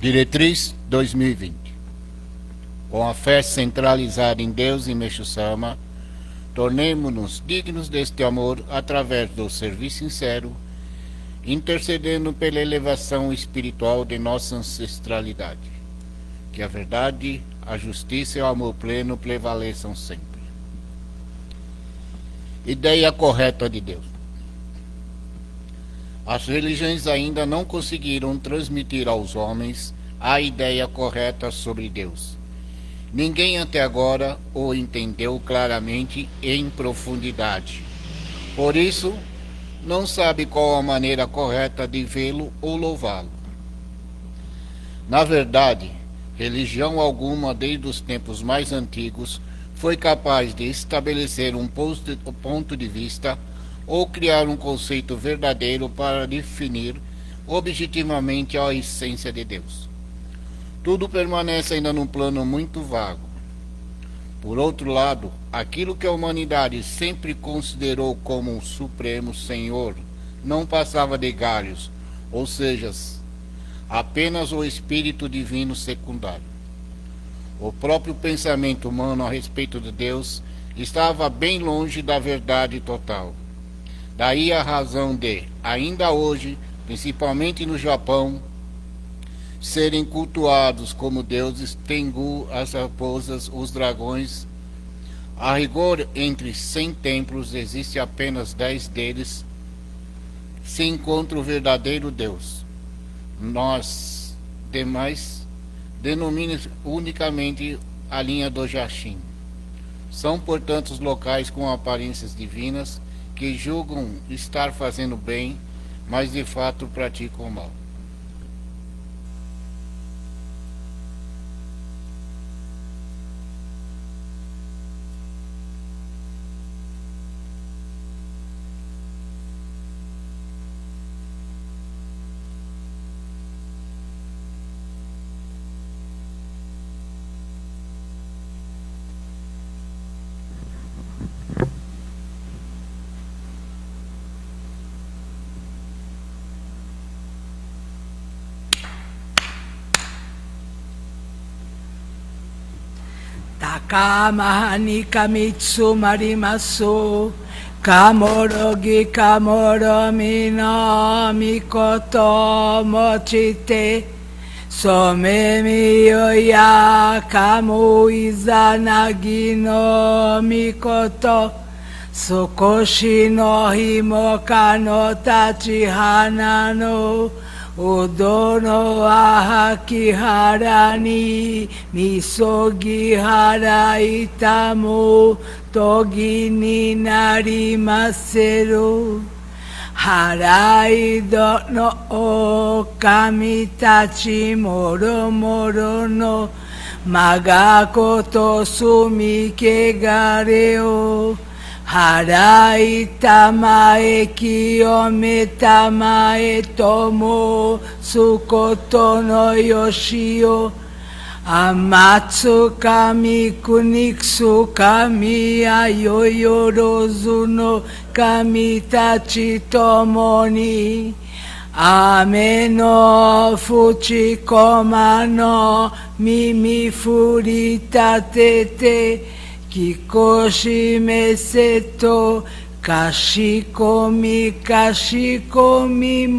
Diretriz 2020. Com a fé centralizada em Deus e Meixo Sama, tornemo-nos dignos deste amor através do serviço sincero, intercedendo pela elevação espiritual de nossa ancestralidade. Que a verdade, a justiça e o amor pleno prevaleçam sempre. Ideia correta de Deus. As religiões ainda não conseguiram transmitir aos homens a ideia correta sobre Deus. Ninguém até agora o entendeu claramente e em profundidade. Por isso, não sabe qual a maneira correta de vê-lo ou louvá-lo. Na verdade, religião alguma desde os tempos mais antigos foi capaz de estabelecer um ponto de vista ou criar um conceito verdadeiro para definir objetivamente a essência de Deus. Tudo permanece ainda num plano muito vago. Por outro lado, aquilo que a humanidade sempre considerou como um supremo Senhor não passava de galhos, ou seja, apenas o Espírito Divino secundário. O próprio pensamento humano a respeito de Deus estava bem longe da verdade total. Daí a razão de, ainda hoje, principalmente no Japão, serem cultuados como deuses Tengu, as raposas, os dragões. A rigor, entre 100 templos, existe apenas 10 deles se encontra o verdadeiro Deus. Nós, demais, denominamos unicamente a linha do Jashin. São, portanto, os locais com aparências divinas que julgam estar fazendo bem, mas de fato praticam o mal. Takamahani kamitsu marimasu kamorogi kamoromi no mikoto mochite somemi yoya kamu izanagi no mikoto sokoshi no himoka no tachihana no Odono ahakiharani misogihara itamu togi ni narimaseru harai no o kamitachi moro moro no magakoto sumikegareo Harai tamae kiyome tamae tomo sukoto no yoshio Amatsu kami kuniksu kami ayoyorozu no kami tachi tomoni Ame no fuchi koma no mimi furita tete Kikoshi meseto kashikomi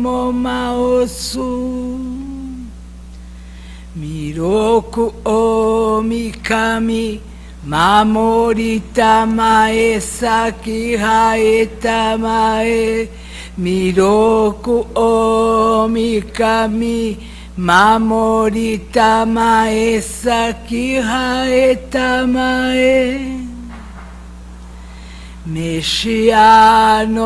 momaosu Miroku o mikami mamorita mae saki haeta mae Miroku o mikami Mamorita mae saki haeta mae Meshiano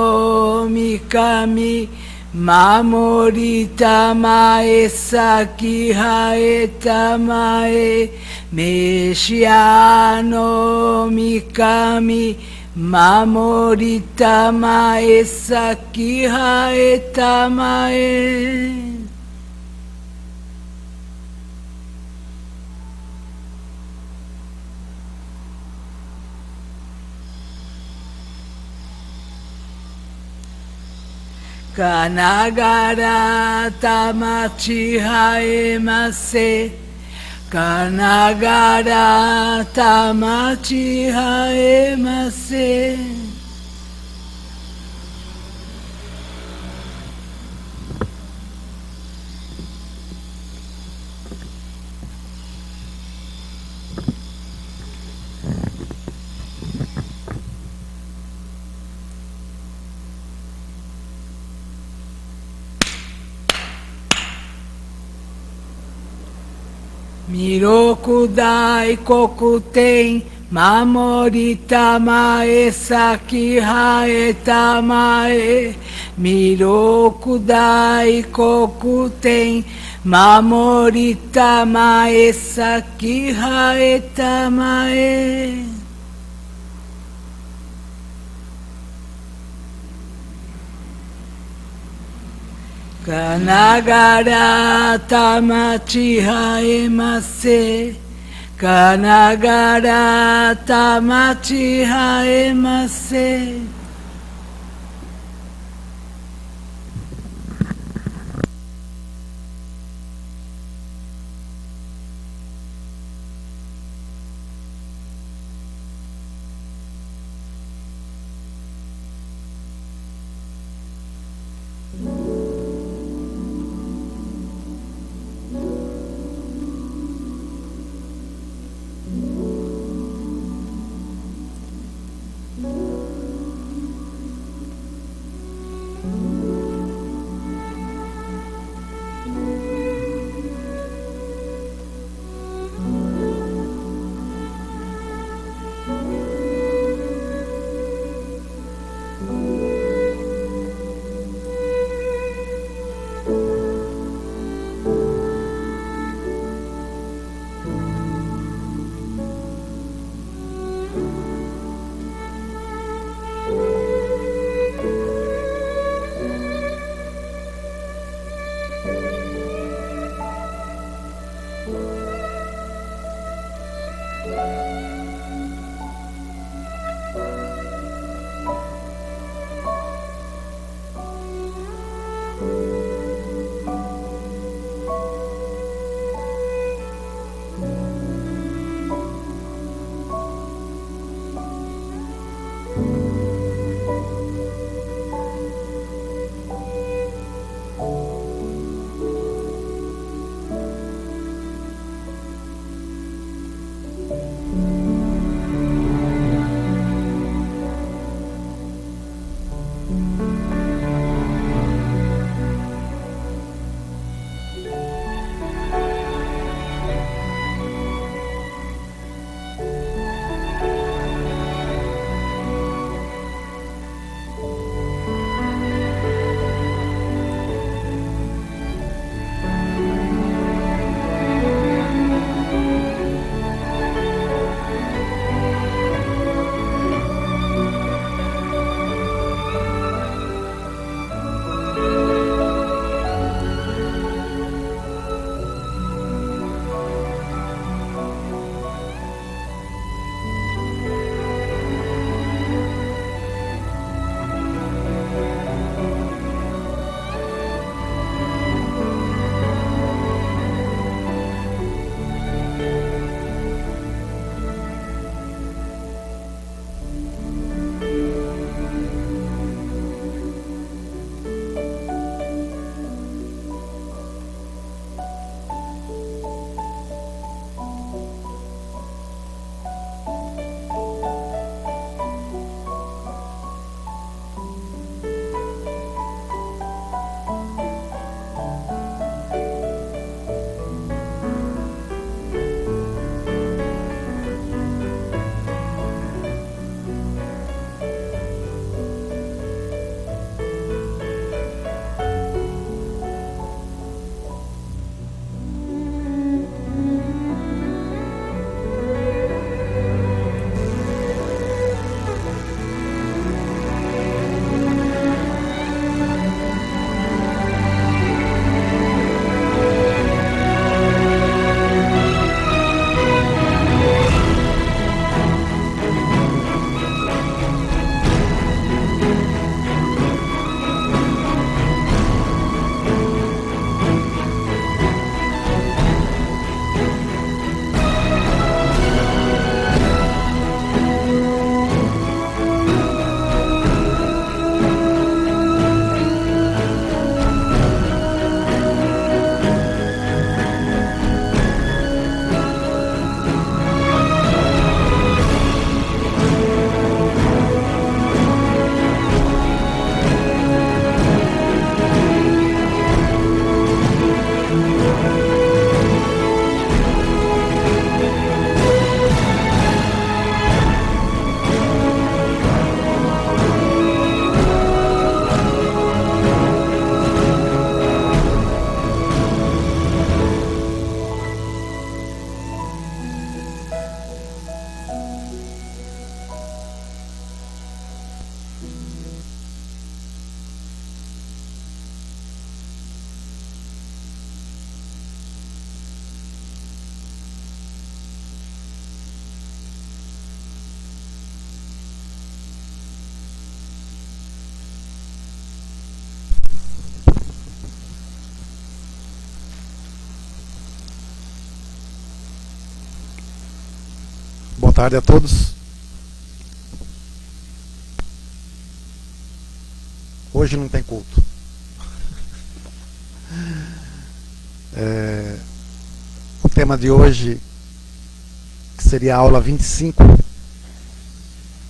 mikami Mamorita mae saki haeta mae Meshiano mikami Mamorita mae saki haeta mae Kanagara tamachi haemase. Kanagara tamachi haemase. Miroku dai kokuten, mamorita mae saki haeta mae. Miroku dai kokuten, mamorita mae saki haeta mae. Kanagara tamachi haemase. Kanagara tamachi haemase. tarde a todos. Hoje não tem culto. O tema de hoje, que seria a aula 25,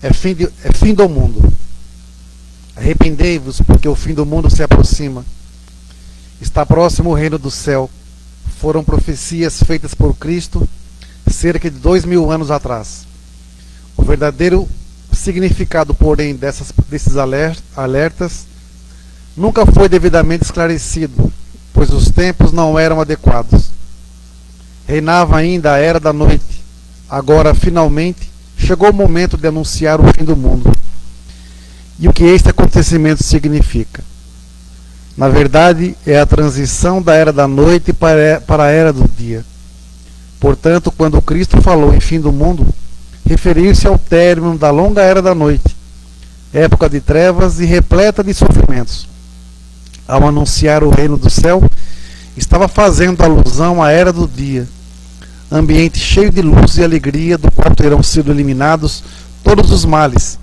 é fim do mundo. Arrependei-vos, porque o fim do mundo se aproxima. Está próximo o reino do céu. Foram profecias feitas por Cristo cerca de 2000 anos atrás. O verdadeiro significado, porém, desses alertas nunca foi devidamente esclarecido, pois os tempos não eram adequados. Reinava ainda a era da noite. Agora, finalmente, chegou o momento de anunciar o fim do mundo. E o que este acontecimento significa? Na verdade, é a transição da era da noite para a era do dia. Portanto, quando Cristo falou em fim do mundo, referiu-se ao término da longa era da noite, época de trevas e repleta de sofrimentos. Ao anunciar o reino do céu, estava fazendo alusão à era do dia, ambiente cheio de luz e alegria, do qual terão sido eliminados todos os males,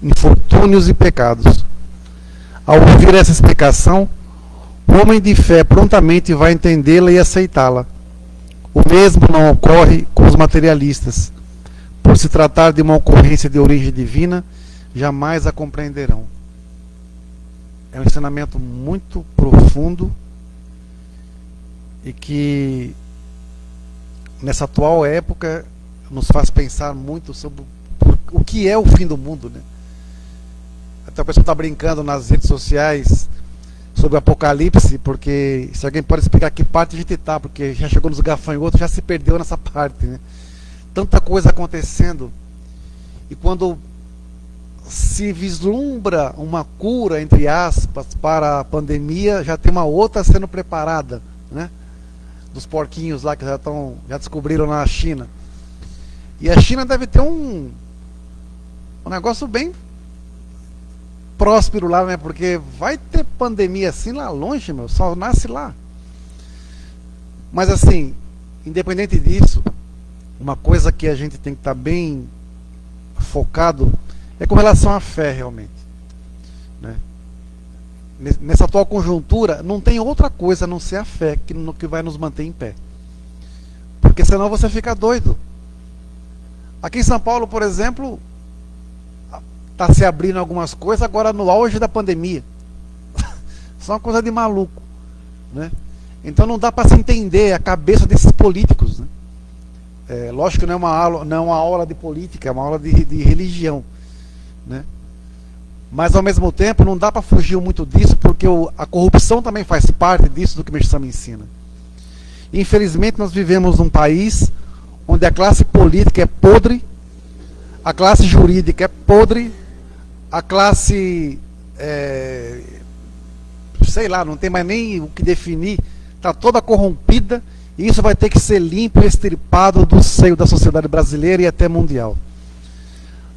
infortúnios e pecados. Ao ouvir essa explicação, o homem de fé prontamente vai entendê-la e aceitá-la. O mesmo não ocorre com os materialistas. Por se tratar de uma ocorrência de origem divina, jamais a compreenderão. É um ensinamento muito profundo e que, nessa atual época, nos faz pensar muito sobre o que é o fim do mundo, né? Até o pessoal está brincando nas redes sociais sobre o apocalipse, porque se alguém pode explicar que parte a gente está, porque já chegou nos gafanhotos, já se perdeu nessa parte, né? Tanta coisa acontecendo, e quando se vislumbra uma cura, entre aspas, para a pandemia, já tem uma outra sendo preparada, né? Dos porquinhos lá que já descobriram na China. E a China deve ter um negócio bem próspero lá, né? Porque vai ter pandemia assim lá longe, meu, só nasce lá. Mas assim, independente disso, uma coisa que a gente tem que estar bem focado é com relação à fé, realmente, né? Nessa atual conjuntura, não tem outra coisa a não ser a fé que vai nos manter em pé. Porque senão você fica doido. Aqui em São Paulo, por exemplo, está se abrindo algumas coisas agora no auge da pandemia. Só uma coisa de maluco, né? Então não dá para se entender a cabeça desses políticos, né? Lógico que não é uma aula de política, é uma aula de religião, né? Mas ao mesmo tempo não dá para fugir muito disso, porque a corrupção também faz parte disso do que o Meixo Sama ensina. Infelizmente nós vivemos num país onde a classe política é podre, a classe jurídica é podre, a classe, sei lá, não tem mais nem o que definir, está toda corrompida, e isso vai ter que ser limpo e extirpado do seio da sociedade brasileira e até mundial.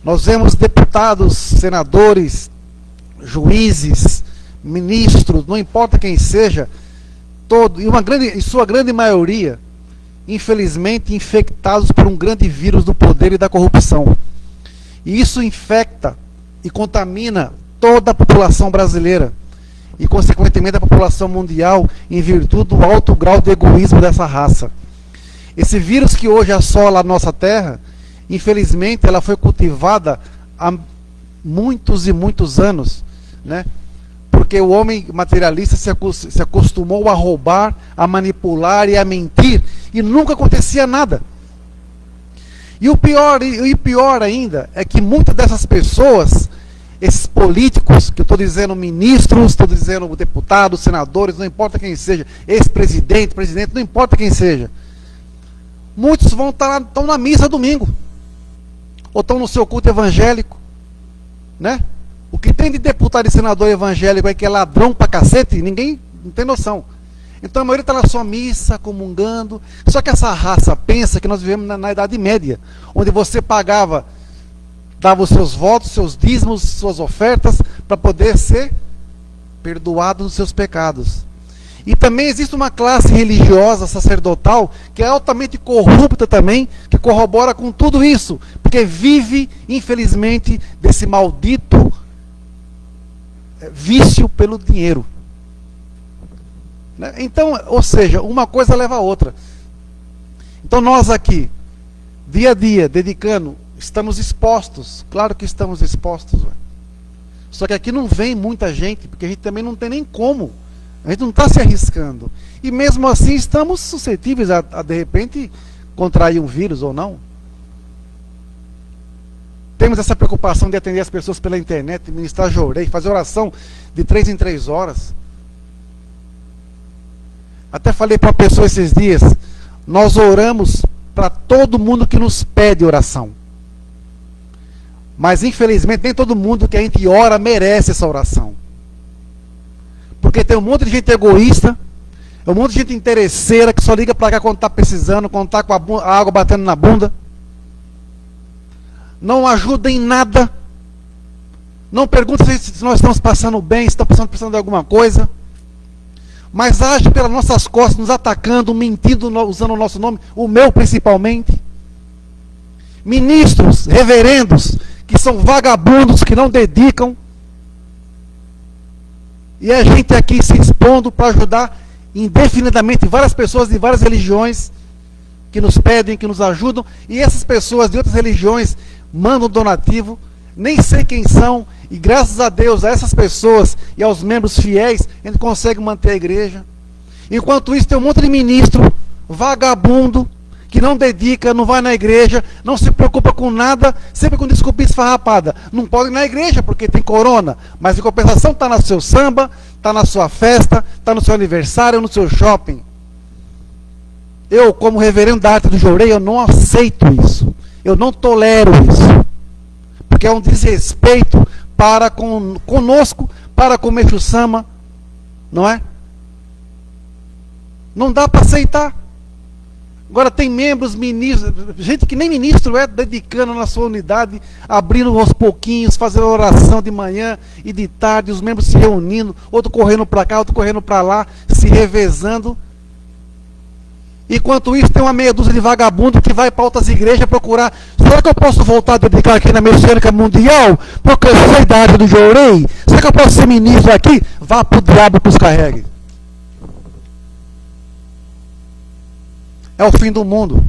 Nós vemos deputados, senadores, juízes, ministros, não importa quem seja, em sua grande maioria, infelizmente, infectados por um grande vírus do poder e da corrupção. E isso infecta e contamina toda a população brasileira e, consequentemente, a população mundial, em virtude do alto grau de egoísmo dessa raça. Esse vírus que hoje assola a nossa terra, infelizmente, ela foi cultivada há muitos e muitos anos, né? Porque o homem materialista se acostumou a roubar, a manipular e a mentir, e nunca acontecia nada. E o pior ainda é que muitas dessas pessoas, esses políticos, que eu estou dizendo ministros, estou dizendo deputados, senadores, não importa quem seja, ex-presidente, presidente, não importa quem seja, muitos estão na missa domingo, ou estão no seu culto evangélico, né? O que tem de deputado e senador evangélico é que é ladrão pra cacete, ninguém não tem noção. Então a maioria está na sua missa, comungando. Só que essa raça pensa que nós vivemos na Idade Média, onde você dava os seus votos, seus dízimos, suas ofertas, para poder ser perdoado dos seus pecados. E também existe uma classe religiosa, sacerdotal, que é altamente corrupta também, que corrobora com tudo isso, porque vive, infelizmente, desse maldito vício pelo dinheiro. Então, ou seja, uma coisa leva a outra. Então nós aqui, dia a dia, dedicando, estamos expostos, claro que estamos expostos. Só que aqui não vem muita gente, porque a gente também não tem nem como. A gente não está se arriscando. E mesmo assim estamos suscetíveis a de repente contrair um vírus ou não. Temos essa preocupação de atender as pessoas pela internet, ministrar jorei, fazer oração de 3 em 3 horas. Até falei para uma pessoa esses dias, nós oramos para todo mundo que nos pede oração. Mas infelizmente nem todo mundo que a gente ora merece essa oração. Porque tem um monte de gente egoísta, um monte de gente interesseira que só liga para cá quando está precisando, quando está com a água batendo na bunda. Não ajuda em nada. Não pergunta se nós estamos passando bem, se estamos precisando de alguma coisa. Mas age pelas nossas costas, nos atacando, mentindo, usando o nosso nome, o meu principalmente. Ministros, reverendos, que são vagabundos, que não dedicam. E a gente aqui se expondo para ajudar indefinidamente várias pessoas de várias religiões que nos pedem, que nos ajudam. E essas pessoas de outras religiões mandam donativo, nem sei quem são. E graças a Deus, a essas pessoas e aos membros fiéis, a gente consegue manter a igreja. Enquanto isso, tem um monte de ministro vagabundo, que não dedica, não vai na igreja, não se preocupa com nada, sempre com desculpa esfarrapada. Não pode ir na igreja porque tem corona, mas em compensação está no seu samba, está na sua festa, está no seu aniversário, no seu shopping. Eu, como reverendo da arte do jorei, eu não aceito isso. Eu não tolero isso. Porque é um desrespeito para conosco, para com o Meixo Sama, não é? Não dá para aceitar. Agora tem membros, ministros, gente que nem ministro é, dedicando na sua unidade, abrindo aos pouquinhos, fazendo oração de manhã e de tarde, os membros se reunindo, outro correndo para cá, outro correndo para lá, se revezando. Enquanto isso, tem uma meia dúzia de vagabundo que vai para outras igrejas procurar. Será que eu posso voltar a dedicar aqui na Messiânica Mundial? Porque eu sou a idade do jorei. Será que eu posso ser ministro aqui? Vá para o diabo que os carregue. É o fim do mundo.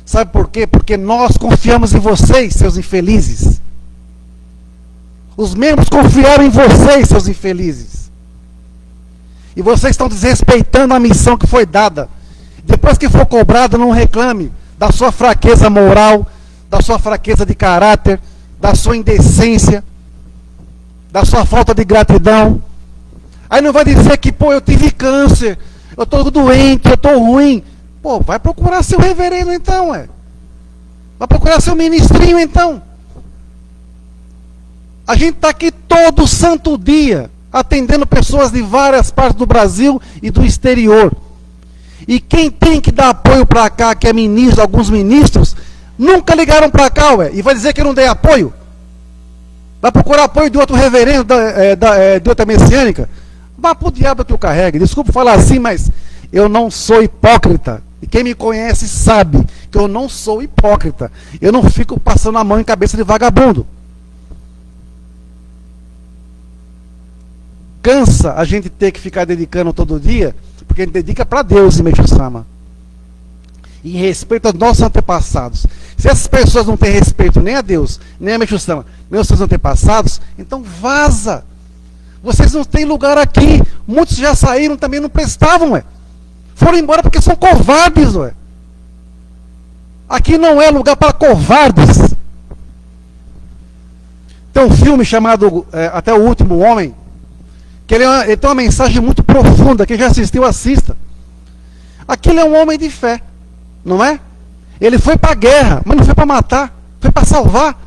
Sabe por quê? Porque nós confiamos em vocês, seus infelizes. Os membros confiaram em vocês, seus infelizes. E vocês estão desrespeitando a missão que foi dada. Depois que for cobrado, não reclame da sua fraqueza moral, da sua fraqueza de caráter, da sua indecência, da sua falta de gratidão. Aí não vai dizer que, pô, eu tive câncer, eu estou doente, eu estou ruim. Pô, vai procurar seu reverendo então, vai procurar seu ministrinho então. A gente está aqui todo santo dia, atendendo pessoas de várias partes do Brasil e do exterior. E quem tem que dar apoio para cá, que é ministro, alguns ministros, nunca ligaram para cá, e vai dizer que eu não dei apoio? Vai procurar apoio de outro reverendo, de outra messiânica? Vá para o diabo que eu carregue. Desculpa falar assim, mas eu não sou hipócrita. E quem me conhece sabe que eu não sou hipócrita. Eu não fico passando a mão em cabeça de vagabundo. Cansa a gente ter que ficar dedicando todo dia, porque a gente dedica para Deus em Meixo Sama. E em respeito aos nossos antepassados. Se essas pessoas não têm respeito nem a Deus, nem a Meixo Sama, nem aos seus antepassados, então vaza. Vocês não têm lugar aqui. Muitos já saíram, também não prestavam, Foram embora porque são covardes, Aqui não é lugar para covardes. Tem um filme chamado Até o Último Homem, que ele tem uma mensagem muito profunda. Quem já assistiu, assista. Aquele é um homem de fé, não é? Ele foi para a guerra, mas não foi para matar, foi para salvar.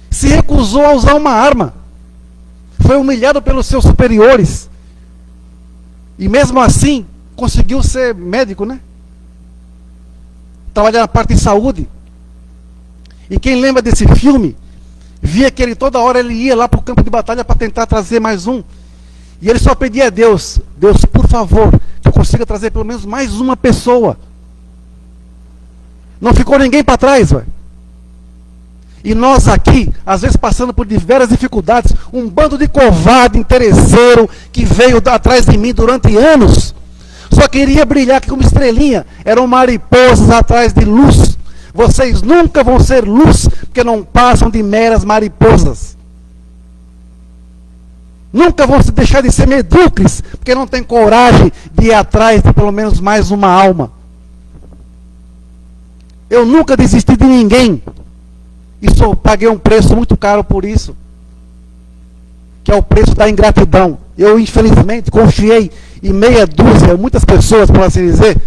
Se recusou a usar uma arma. Foi humilhado pelos seus superiores. E mesmo assim, conseguiu ser médico, né? Trabalhar na parte de saúde. E quem lembra desse filme, via que ele toda hora ele ia lá para o campo de batalha para tentar trazer mais um. E ele só pedia a Deus, Deus, por favor, que eu consiga trazer pelo menos mais uma pessoa. Não ficou ninguém para trás, velho. E nós aqui, às vezes passando por diversas dificuldades, um bando de covarde, interesseiro, que veio atrás de mim durante anos, só queria brilhar como estrelinha, eram mariposas atrás de luz. Vocês nunca vão ser luz, porque não passam de meras mariposas. Nunca vão deixar de ser medíocres, porque não têm coragem de ir atrás de pelo menos mais uma alma. Eu nunca desisti de ninguém. E paguei um preço muito caro por isso. Que é o preço da ingratidão. Eu, infelizmente, confiei em meia dúzia, muitas pessoas, por assim dizer,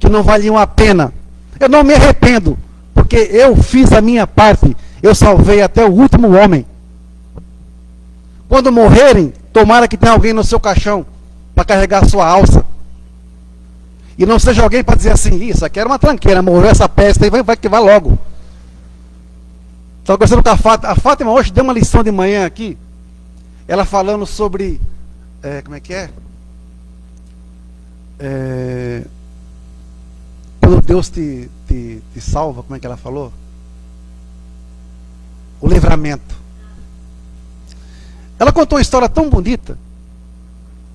que não valiam a pena. Eu não me arrependo, porque eu fiz a minha parte. Eu salvei até o último homem. Quando morrerem, tomara que tenha alguém no seu caixão para carregar a sua alça. E não seja alguém para dizer assim, isso aqui era uma tranqueira, morreu essa peste aí, vai que vai logo. Estava conversando com a Fátima hoje deu uma lição de manhã aqui, ela falando sobre, como é que é? Quando Deus te salva, como é que ela falou? O livramento. Ela contou uma história tão bonita,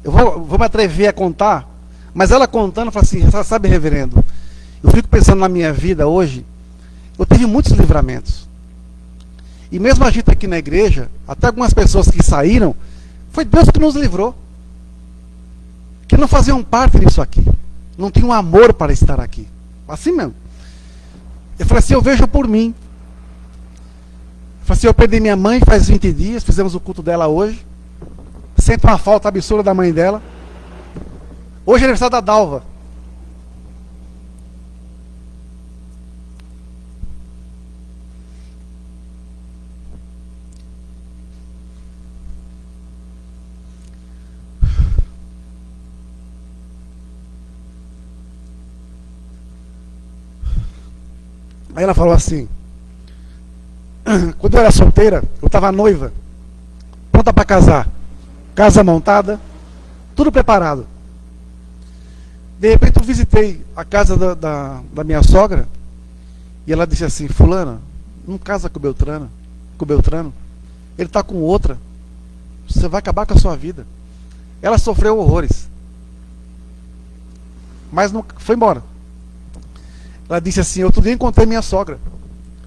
eu vou me atrever a contar, mas ela contando, fala assim, sabe, reverendo, eu fico pensando na minha vida hoje, eu tive muitos livramentos. E mesmo a gente aqui na igreja, até algumas pessoas que saíram, foi Deus que nos livrou. Que não faziam parte disso aqui. Não tinham amor para estar aqui. Assim mesmo. Eu falei assim, eu vejo por mim. Eu falei assim, eu perdi minha mãe faz 20 dias, fizemos o culto dela hoje. Sinto uma falta absurda da mãe dela. Hoje é aniversário da Dalva. Aí ela falou assim, quando eu era solteira, eu estava noiva, pronta para casar, casa montada, tudo preparado. De repente eu visitei a casa da minha sogra, e ela disse assim, fulana, não casa com o Beltrano, ele está com outra, você vai acabar com a sua vida. Ela sofreu horrores, mas não foi embora. Ela disse assim, outro dia encontrei minha sogra.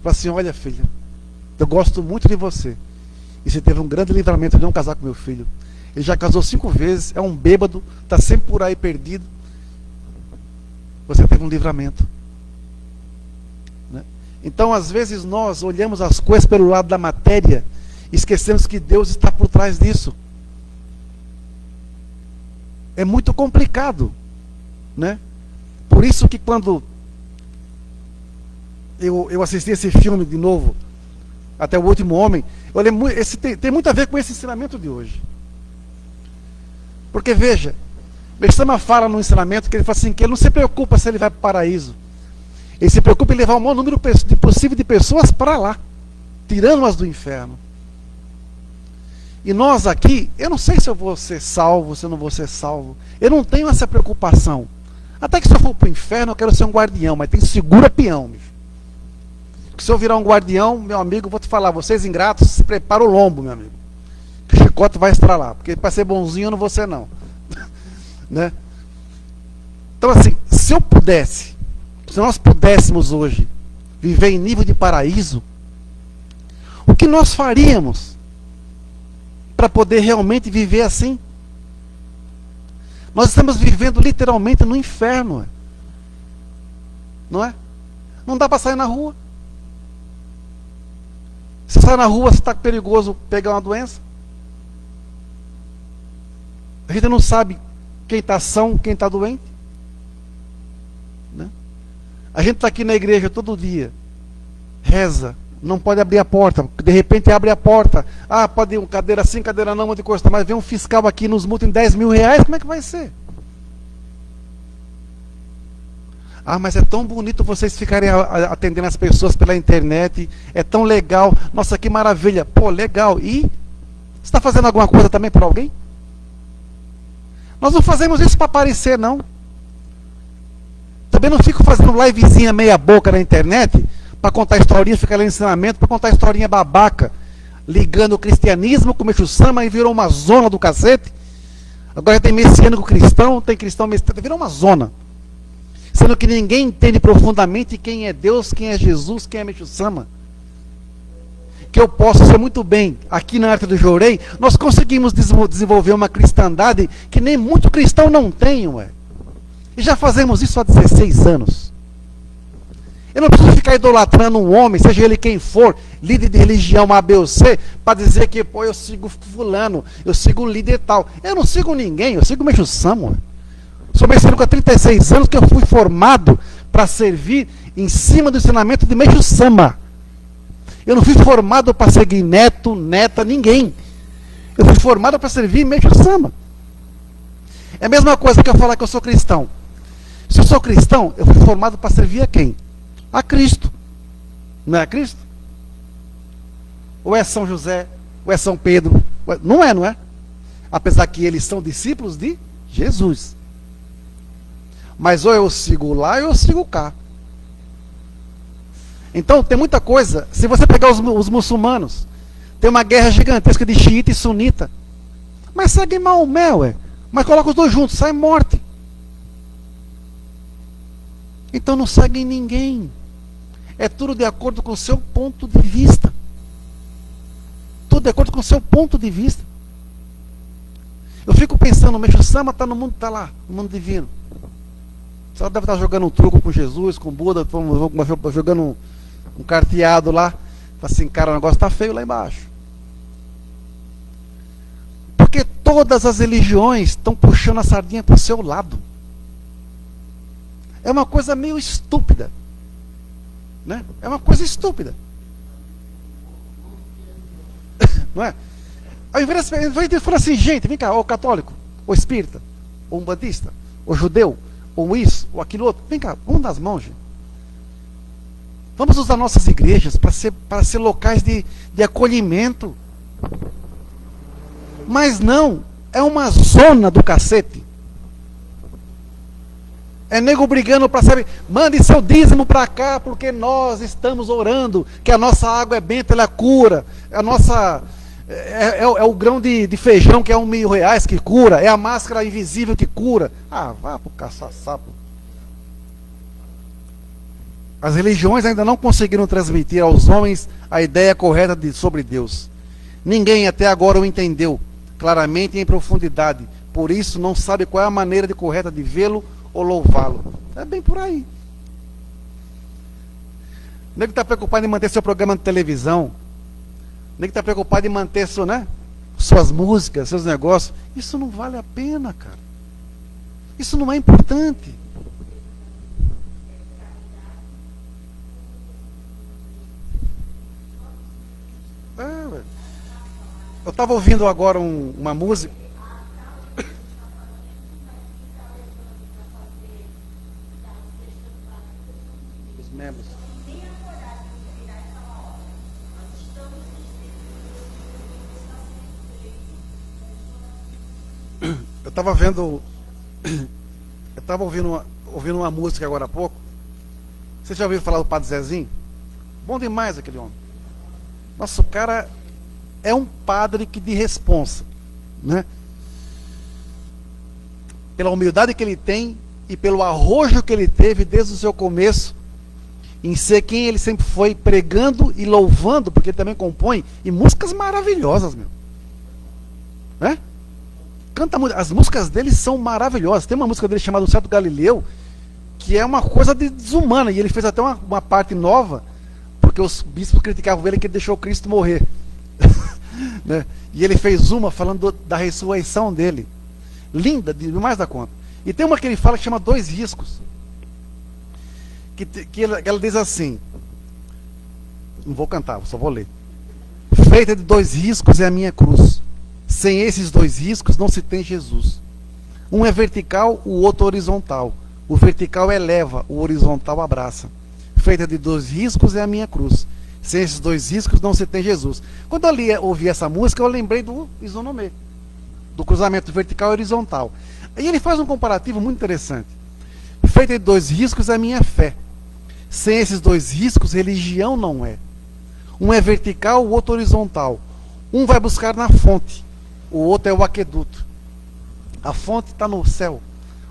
Falei assim, olha filha, eu gosto muito de você. E você teve um grande livramento de não casar com meu filho. Ele já casou 5 vezes, é um bêbado, está sempre por aí perdido. Você teve um livramento. Né? Então, às vezes, nós olhamos as coisas pelo lado da matéria e esquecemos que Deus está por trás disso. É muito complicado. Né? Por isso que quando eu assisti esse filme de novo, Até o Último Homem, eu lembro, tem muito a ver com esse ensinamento de hoje. Porque veja, Bestama fala no ensinamento que ele fala assim, que ele não se preocupa se ele vai para o paraíso. Ele se preocupa em levar o maior número possível de pessoas para lá, tirando-as do inferno. E nós aqui, eu não sei se eu vou ser salvo, se eu não vou ser salvo. Eu não tenho essa preocupação. Até que se eu for para o inferno, eu quero ser um guardião, mas tem segura peão, bicho. Se eu virar um guardião, meu amigo, vou te falar, vocês ingratos, se prepara o lombo, meu amigo. Que o chicote vai estralar, porque para ser bonzinho eu não vou ser não. Né? Então assim, se nós pudéssemos hoje viver em nível de paraíso, o que nós faríamos para poder realmente viver assim? Nós estamos vivendo literalmente no inferno, não é? Não dá para sair na rua. Se sai na rua, está perigoso pegar uma doença. A gente não sabe quem está são, quem está doente. Né? A gente está aqui na igreja todo dia, reza, não pode abrir a porta, de repente abre a porta, pode ir cadeira sim, cadeira não, onde custa, mas vem um fiscal aqui nos multa em 10 mil reais, como é que vai ser? Mas é tão bonito vocês ficarem atendendo as pessoas pela internet, é tão legal, nossa, que maravilha, pô, legal, e? Você está fazendo alguma coisa também por alguém? Nós não fazemos isso para aparecer, não. Também não fico fazendo livezinha meia boca na internet para contar historinha, ficar lendo ensinamento, para contar historinha babaca, ligando o cristianismo com o Meixo Sama e virou uma zona do cacete. Agora tem messiânico cristão, tem cristão messiânico, virou uma zona. Sendo que ninguém entende profundamente quem é Deus, quem é Jesus, quem é Meixo Sama. Que eu posso ser muito bem, aqui na Arte do Jorei, nós conseguimos desenvolver uma cristandade que nem muito cristão não tem, ué. E já fazemos isso há 16 anos. Eu não preciso ficar idolatrando um homem, seja ele quem for, líder de religião A, B ou C, para dizer que, pô, eu sigo fulano, eu sigo o líder tal. Eu não sigo ninguém, eu sigo o Meixo Sama. Sou messiânico há 36 anos que eu fui formado para servir em cima do ensinamento de Meixo Sama. Eu não fui formado para seguir neto, neta, ninguém. Eu fui formado para servir Meixo Sama. É a mesma coisa que eu falar que eu sou cristão. Se eu sou cristão, eu fui formado para servir a quem? A Cristo. Não é a Cristo? Ou é São José, ou é São Pedro? Não é, não é? Apesar que eles são discípulos de Jesus. Mas ou eu sigo lá, ou eu sigo cá. Então, tem muita coisa. Se você pegar os muçulmanos, tem uma guerra gigantesca de xiita e sunita. Mas segue Maomé, ué. Mas coloca os dois juntos, sai morte. Então não segue ninguém. É tudo de acordo com o seu ponto de vista. Tudo de acordo com o seu ponto de vista. Eu fico pensando, o Meixo Sama está no mundo, está lá, no mundo divino. Só deve estar jogando um truco com Jesus, com Buda, jogando um carteado lá. Assim, cara, o negócio está feio lá embaixo. Porque todas as religiões estão puxando a sardinha para o seu lado. É uma coisa meio estúpida. Né? É uma coisa estúpida. Não é? Ao invés de falar assim, gente, vem cá, ou católico, ou espírita, ou um bandista, ou judeu, ou isso, ou aquilo outro, vem cá, vamos dar as mãos, gente. Vamos usar nossas igrejas para ser locais de acolhimento. Mas não, é uma zona do cacete. É nego brigando para saber, mande seu dízimo para cá, porque nós estamos orando, que a nossa água é benta, ela cura, a nossa, é o grão de feijão que é R$1.000 que cura, é a máscara invisível que cura. Ah, vá pro caçar sapo. As religiões ainda não conseguiram transmitir aos homens a ideia correta sobre Deus. Ninguém até agora o entendeu claramente e em profundidade, por isso não sabe qual é a maneira correta de vê-lo ou louvá-lo. É bem por aí. O nego está preocupado em manter seu programa de televisão. O nego está preocupado em manter suas músicas, seus negócios. Isso não vale a pena, cara. Isso não é importante. Eu estava ouvindo agora uma música. Membros. Eu estava ouvindo uma música agora há pouco. Você já ouviu falar do Padre Zezinho? Bom demais aquele homem. Nossa, o cara é um padre que de responsa, né? Pela humildade que ele tem e pelo arrojo que ele teve desde o seu começo em ser quem ele sempre foi, pregando e louvando, porque ele também compõe, e músicas maravilhosas, meu. Né? Canta muito. As músicas dele são maravilhosas. Tem uma música dele chamada O Certo Galileu, que é uma coisa desumana, e ele fez até uma parte nova, porque os bispos criticavam ele que ele deixou Cristo morrer. Né? E ele fez uma falando da ressurreição dele. Linda, demais da conta. E tem uma que ele fala que chama Dois Riscos. Que ela diz assim, não vou cantar, só vou ler. Feita de 2 riscos é a minha cruz. Sem esses 2 riscos não se tem Jesus. Um é vertical, o outro horizontal. O vertical eleva, o horizontal abraça. Feita de 2 riscos é a minha cruz. Sem esses 2 riscos não se tem Jesus. Quando eu ouvi essa música, eu lembrei do Isonomê, do cruzamento vertical e horizontal. Aí ele faz um comparativo muito interessante. Feita de dois riscos é a minha fé. Sem esses dois riscos, religião não é. Um é vertical, o outro horizontal. Um vai buscar na fonte, o outro é o aqueduto. A fonte está no céu,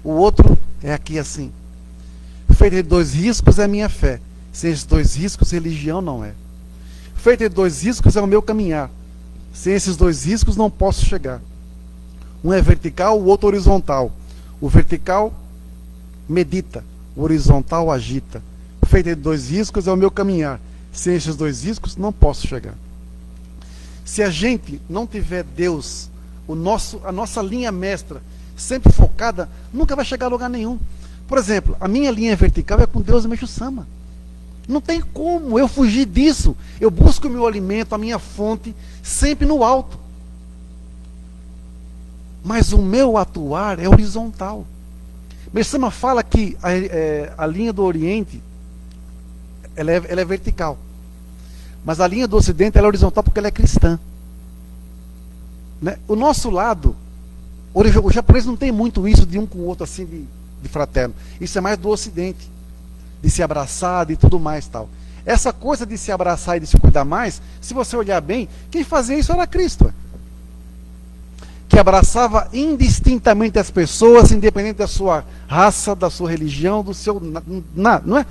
o outro é aqui assim. Feita de dois riscos é a minha fé. Sem esses dois riscos, religião não é. Feita de dois riscos é o meu caminhar. Sem esses dois riscos, não posso chegar. Um é vertical, o outro horizontal. O vertical medita, o horizontal agita. Feita de dois riscos é o meu caminhar. Sem esses dois riscos, não posso chegar. Se a gente não tiver Deus, a nossa linha mestra, sempre focada, nunca vai chegar a lugar nenhum. Por exemplo, a minha linha vertical é com Deus e Meixo Sama. Não tem como eu fugir disso. Eu busco o meu alimento, a minha fonte, sempre no alto. Mas o meu atuar é horizontal. Meixo Sama fala que a linha do Oriente ela é vertical. Mas a linha do Ocidente ela é horizontal porque ela é cristã. Né? O nosso lado, o japonês não tem muito isso de um com o outro assim de fraterno. Isso é mais do Ocidente, de se abraçar, de tudo mais tal. Essa coisa de se abraçar e de se cuidar mais, se você olhar bem, quem fazia isso era Cristo. Que abraçava indistintamente as pessoas, independente da sua raça, da sua religião, do seu... não é?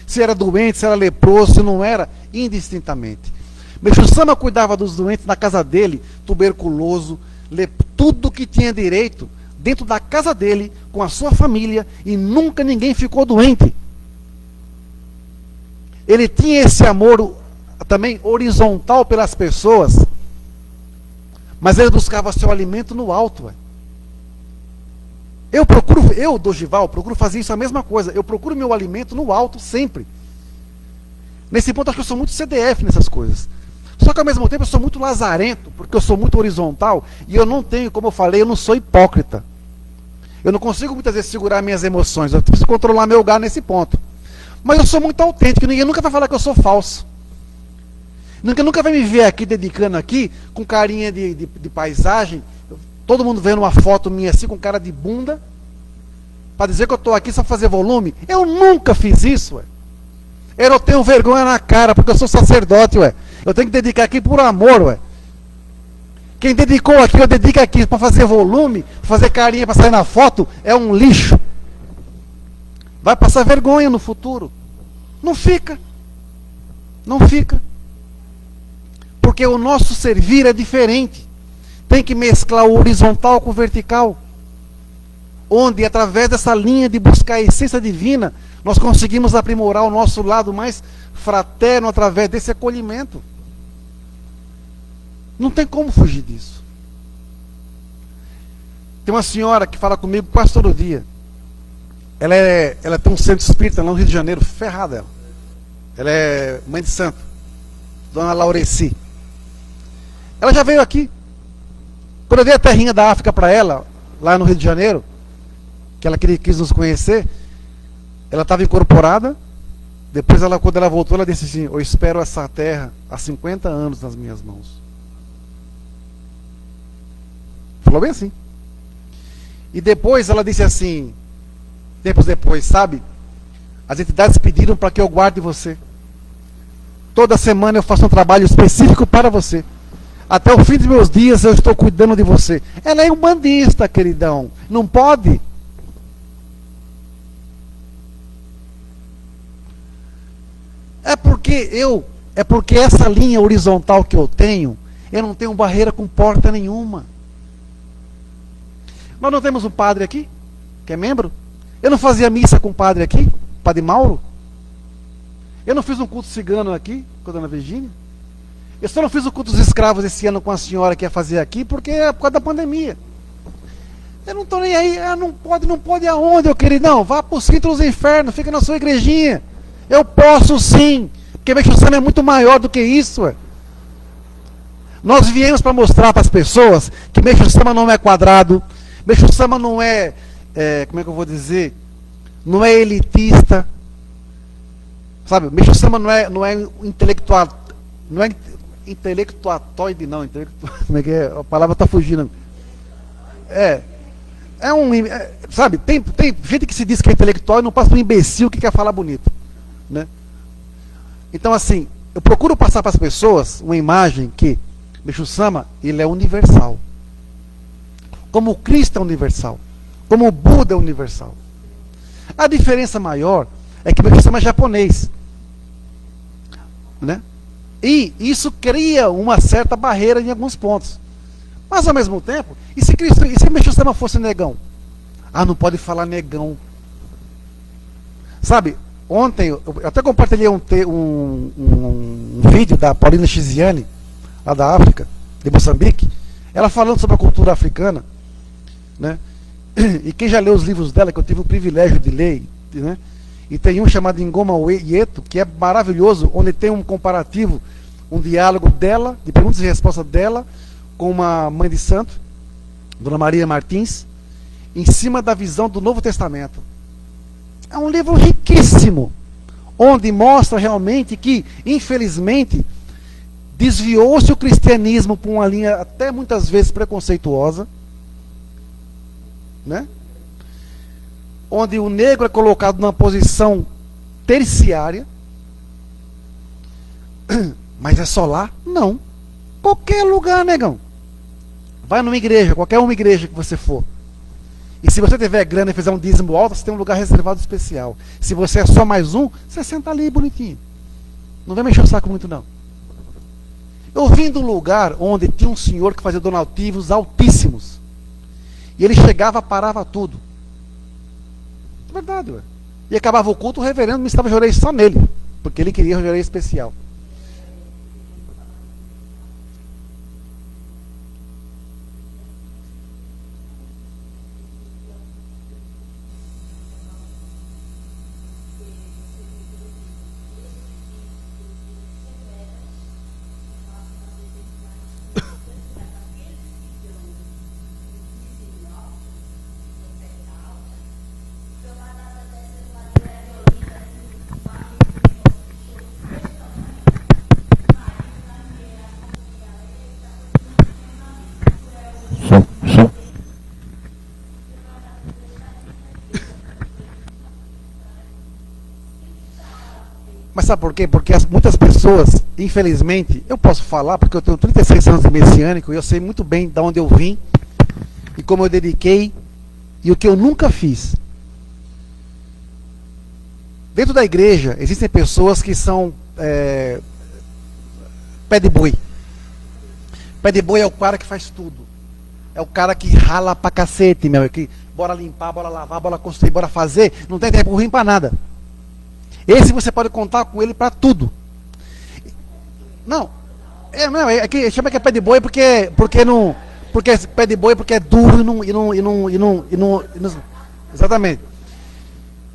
Se era doente, se era leproso, se não era, indistintamente. Meixo Sama cuidava dos doentes na casa dele, tuberculoso, tudo que tinha direito, dentro da casa dele, com a sua família, e nunca ninguém ficou doente. Ele tinha esse amor também horizontal pelas pessoas, mas ele buscava seu alimento no alto. Eu, Dogival, procuro fazer isso a mesma coisa. Eu procuro meu alimento no alto sempre. Nesse ponto, acho que eu sou muito CDF nessas coisas. Só que ao mesmo tempo eu sou muito lazarento, porque eu sou muito horizontal, e eu não tenho, como eu falei, eu não sou hipócrita. Eu não consigo muitas vezes segurar minhas emoções, eu preciso controlar meu lugar nesse ponto. Mas eu sou muito autêntico, ninguém nunca vai falar que eu sou falso. Ninguém nunca vai me ver aqui, dedicando aqui, com carinha de paisagem, todo mundo vendo uma foto minha assim, com cara de bunda, para dizer que eu estou aqui só fazer volume. Eu nunca fiz isso, ué. Eu não tenho vergonha na cara, porque eu sou sacerdote, ué. Eu tenho que dedicar aqui por amor, ué. Quem dedicou aqui, eu dedico aqui para fazer volume, fazer carinha para sair na foto, é um lixo. Vai passar vergonha no futuro. Não fica. Não fica. Porque o nosso servir é diferente. Tem que mesclar o horizontal com o vertical. Onde, através dessa linha de buscar a essência divina, nós conseguimos aprimorar o nosso lado mais fraterno através desse acolhimento. Não tem como fugir disso. Tem uma senhora que fala comigo quase todo dia. Ela tem um centro espírita lá no Rio de Janeiro, ferrada ela. Ela é mãe de santo, Dona Laureci. Ela já veio aqui. Quando eu dei a terrinha da África para ela, lá no Rio de Janeiro, que ela quis nos conhecer, ela estava incorporada. Depois, quando ela voltou, ela disse assim: eu espero essa terra há 50 anos nas minhas mãos. Falou bem assim. E depois ela disse assim, depois, sabe? As entidades pediram para que eu guarde você. Toda semana eu faço um trabalho específico para você. Até o fim dos meus dias eu estou cuidando de você. Ela é umbandista, queridão. Não pode. É porque essa linha horizontal que eu não tenho barreira com porta nenhuma. Nós não temos um padre aqui, que é membro? Eu não fazia missa com o padre aqui, Padre Mauro? Eu não fiz um culto cigano aqui, com a Dona Virgínia? Eu só não fiz o culto dos escravos esse ano com a senhora que ia fazer aqui, porque é por causa da pandemia. Eu não estou nem aí, não pode aonde, eu queridão? Vá para os quintos dos infernos, fica na sua igrejinha. Eu posso sim, porque Meixo Sama é muito maior do que isso. Ué. Nós viemos para mostrar para as pessoas que Meixo Sama não é quadrado, Meixo Sama não é, como é que eu vou dizer, não é elitista, sabe? Meixo Sama não é intelectual, não é intelectuatoide, não, como é que é? A palavra está fugindo. sabe, tem gente que se diz que é intelectual e não passa por um imbecil que quer falar bonito, né? Então, assim, eu procuro passar para as pessoas uma imagem que Meixo Sama, ele é universal. Como o Cristo é universal. Como o Buda é universal. A diferença maior é que Meixo Sama é japonês, né? E isso cria uma certa barreira em alguns pontos. Mas ao mesmo tempo, e se Meixo Sama fosse negão? Ah, não pode falar negão. Sabe, ontem eu até compartilhei um vídeo da Paulina Chiziane, lá da África, de Moçambique, ela falando sobre a cultura africana, né? E quem já leu os livros dela, que eu tive o privilégio de ler, né? E tem um chamado Ngoma Yeto, que é maravilhoso, onde tem um comparativo, um diálogo dela, de perguntas e respostas dela, com uma mãe de santo, Dona Maria Martins, em cima da visão do Novo Testamento. É um livro riquíssimo, onde mostra realmente que, infelizmente, desviou-se o cristianismo por uma linha até muitas vezes preconceituosa, né? Onde o negro é colocado numa posição terciária. Mas é só lá? Não. Qualquer lugar, negão. Vai numa igreja, qualquer uma igreja que você for. E se você tiver grana e fizer um dízimo alto, você tem um lugar reservado especial. Se você é só mais um, você senta ali bonitinho. Não vai mexer o saco muito, não. Eu vim de um lugar onde tinha um senhor que fazia donativos altíssimos. E ele chegava, parava tudo. É verdade, ué. E acabava o culto, o reverendo me estava jorei só nele. Porque ele queria jorei especial. Mas sabe por quê? Porque muitas pessoas, infelizmente, eu posso falar porque eu tenho 36 anos de messiânico e eu sei muito bem de onde eu vim e como eu dediquei e o que eu nunca fiz. Dentro da igreja existem pessoas que são pé de boi. Pé de boi é o cara que faz tudo. É o cara que rala pra cacete, meu. Que bora limpar, bora lavar, bora construir, bora fazer. Não tem tempo ruim pra nada. Esse você pode contar com ele para tudo. Não, é que chama que é pé de boi porque é pé de boi porque é duro e não exatamente.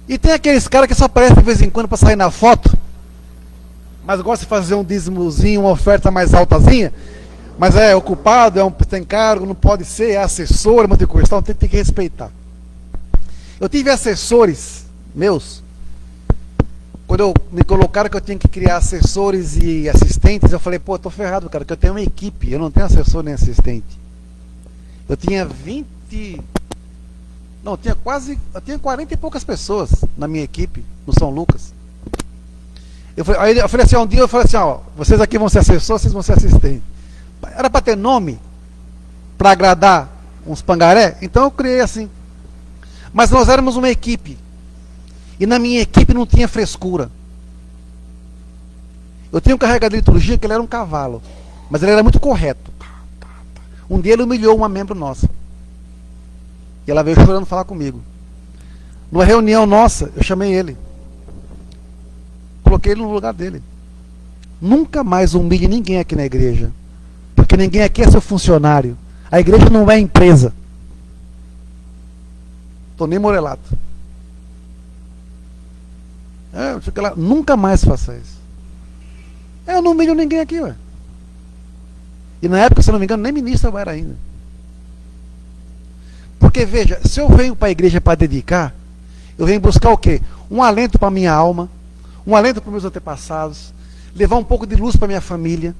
E tem aqueles caras que só aparecem de vez em quando para sair na foto, mas gosta de fazer um dízimozinho, uma oferta mais altazinha, mas é ocupado, tem cargo, não pode ser, é assessor, um monte de coisa, então tem que respeitar. Eu tive assessores meus. Quando me colocaram que eu tinha que criar assessores e assistentes, eu falei, pô, eu tô ferrado, cara, que eu tenho uma equipe, eu não tenho assessor nem assistente. Eu tinha 20... Não, eu tinha 40 e poucas pessoas na minha equipe, no São Lucas. Aí eu falei assim, um dia eu falei assim, ó, vocês aqui vão ser assessores, vocês vão ser assistentes. Era para ter nome, para agradar uns pangaré, então eu criei assim. Mas nós éramos uma equipe. E na minha equipe não tinha frescura. Eu tinha um carregador de liturgia que ele era um cavalo, mas ele era muito correto. Um dia ele humilhou uma membro nossa. E ela veio chorando falar comigo. Numa reunião nossa, eu chamei ele. Coloquei ele no lugar dele. Nunca mais humilhe ninguém aqui na igreja. Porque ninguém aqui é seu funcionário. A igreja não é empresa. Toninho Morelato. Nunca mais faça isso. Eu não humilho ninguém aqui, ué. E na época, se eu não me engano, nem ministro eu era ainda. Porque, veja, se eu venho para a igreja para dedicar, eu venho buscar o quê? Um alento para a minha alma, um alento para os meus antepassados, levar um pouco de luz para a minha família,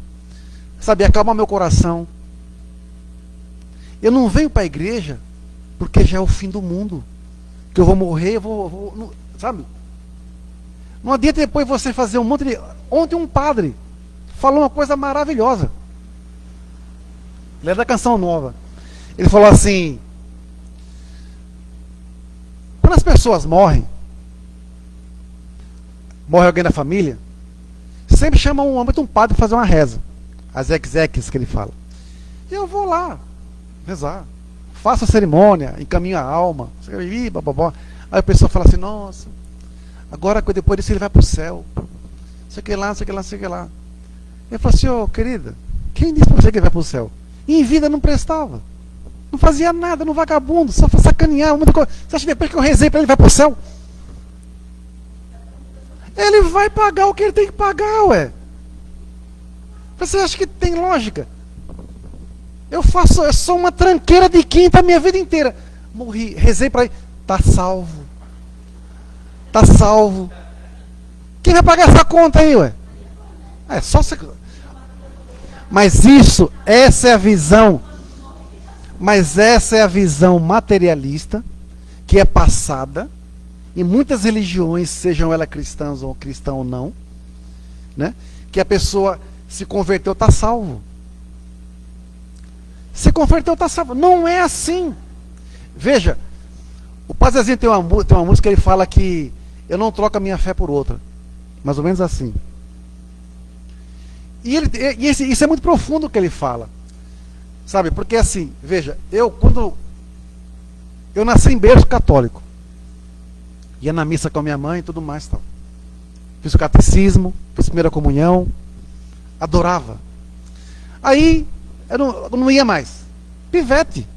sabe, acalmar meu coração. Eu não venho para a igreja Porque já é o fim do mundo. Que eu vou morrer, sabe? Não adianta depois você fazer um monte de... Ontem um padre falou uma coisa maravilhosa. Ele é da Canção Nova. Ele falou assim: quando as pessoas morre alguém da família, sempre chama um padre para fazer uma reza. As exequias que ele fala. E eu vou lá rezar. Faço a cerimônia, encaminho a alma. Aí a pessoa fala assim: nossa, agora depois disso ele vai para o céu. Sei que lá. Eu falo assim: ô querida, quem disse para você que ele vai para o céu? E em vida não prestava. Não fazia nada, no vagabundo, só sacanear. Você acha que depois que eu rezei para ele vai para o céu? Ele vai pagar o que ele tem que pagar, ué. Você acha que tem lógica? Eu sou uma tranqueira de quinta a minha vida inteira. Morri, rezei para ele. Tá salvo. Tá salvo. Quem vai pagar essa conta aí, ué? É só você... Mas essa é a visão. Mas essa é a visão materialista que é passada em muitas religiões, sejam elas cristãs ou cristão ou não, né? Que a pessoa se converteu, está salvo. Se converteu, está salvo. Não é assim. Veja, o Padre Zezinho tem uma música que ele fala que eu não troco a minha fé por outra. Mais ou menos assim. Isso é muito profundo o que ele fala. Sabe, porque assim, veja, quando eu nasci em berço católico, ia na missa com a minha mãe e tudo mais tal. Fiz o catecismo, fiz a primeira comunhão, adorava. Aí, eu não ia mais. Pivete.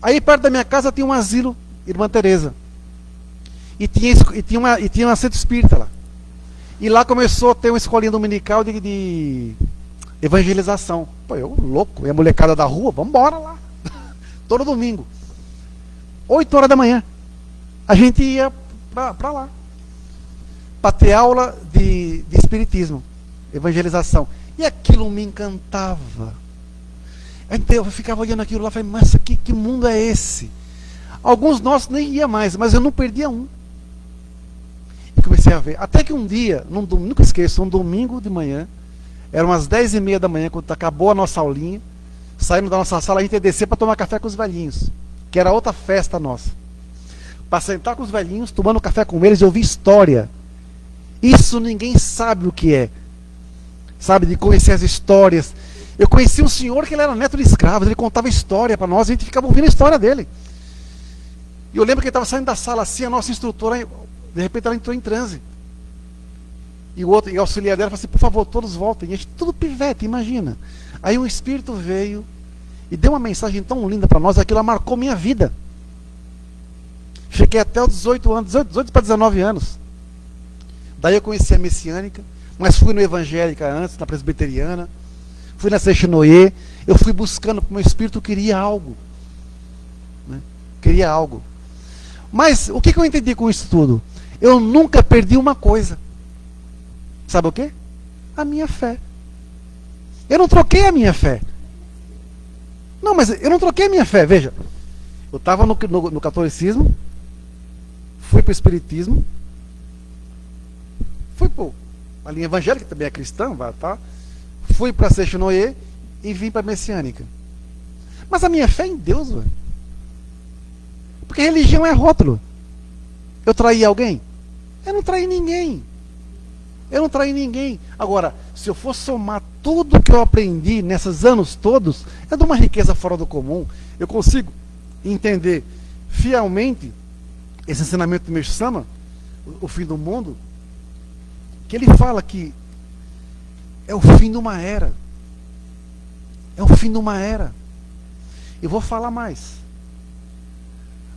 Aí perto da minha casa tinha um asilo, Irmã Teresa. E tinha um centro espírita lá. E lá começou a ter uma escolinha dominical de evangelização. Pô, eu louco, e a molecada da rua, vamos embora lá. Todo domingo. 8 horas da manhã. A gente ia para lá. Para ter aula de espiritismo, evangelização. E aquilo me encantava. Então eu ficava olhando aquilo lá e falei: mas que mundo é esse? Alguns nossos nem ia mais, mas eu não perdia um. E comecei a ver. Até que um dia, nunca esqueço, um domingo de manhã, eram umas 10h30 da manhã, quando acabou a nossa aulinha, saindo da nossa sala, a gente ia descer para tomar café com os velhinhos, que era outra festa nossa. Para sentar com os velhinhos, tomando café com eles e ouvir história. Isso ninguém sabe o que é. Sabe, de conhecer as histórias. Eu conheci um senhor que ele era neto de escravos, ele contava história para nós, a gente ficava ouvindo a história dele. E eu lembro que ele estava saindo da sala assim, a nossa instrutora, de repente ela entrou em transe. E o auxiliar dela falou assim: por favor, todos voltem. E a gente, tudo pivete, imagina. Aí um espírito veio e deu uma mensagem tão linda para nós, aquilo marcou minha vida. Fiquei até os 18 anos, 18 para 19 anos. Daí eu conheci a messiânica, mas fui no evangélica antes, na presbiteriana. Fui na Seixinoye. Eu fui buscando, porque o meu espírito queria algo. Né? Queria algo. Mas o que eu entendi com isso tudo? Eu nunca perdi uma coisa. Sabe o quê? A minha fé. Eu não troquei a minha fé. Não, mas eu não troquei a minha fé. Veja, eu estava no catolicismo, fui para o espiritismo, fui para a linha evangélica, que também é cristã, tá? Fui para a Seixinoye e vim para a messiânica. Mas a minha fé é em Deus, velho. Porque religião é rótulo. Eu traí alguém? Eu não traí ninguém. Eu não traí ninguém. Agora, se eu for somar tudo que eu aprendi nesses anos todos, é de uma riqueza fora do comum. Eu consigo entender fielmente esse ensinamento do Meixo Sama, o fim do mundo, que ele fala que é o fim de uma era. É o fim de uma era. E vou falar mais.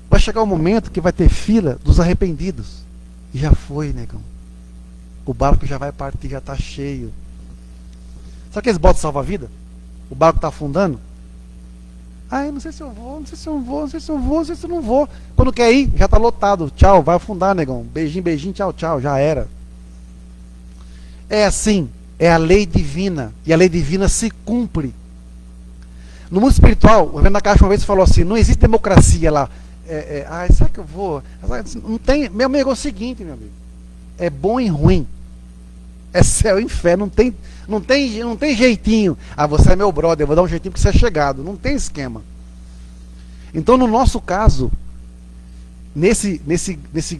Vai chegar um momento que vai ter fila dos arrependidos. E já foi, negão. O barco já vai partir, já está cheio. Sabe aqueles botes salva-vida? O barco está afundando. Ah, eu não sei se eu vou, não sei se eu vou, não sei se eu vou, não sei se eu não vou. Quando quer ir, já está lotado. Tchau, vai afundar, negão. Beijinho, beijinho, tchau, tchau, já era. É assim, é a lei divina. E a lei divina se cumpre. No mundo espiritual, o Reverendo Nakashi uma vez falou assim, não existe democracia lá. Será que eu vou? Não tem, meu amigo, é o seguinte, meu amigo. É bom e ruim. É céu e inferno, não tem jeitinho. Você é meu brother, eu vou dar um jeitinho porque você é chegado. Não tem esquema. Então, no nosso caso, nesse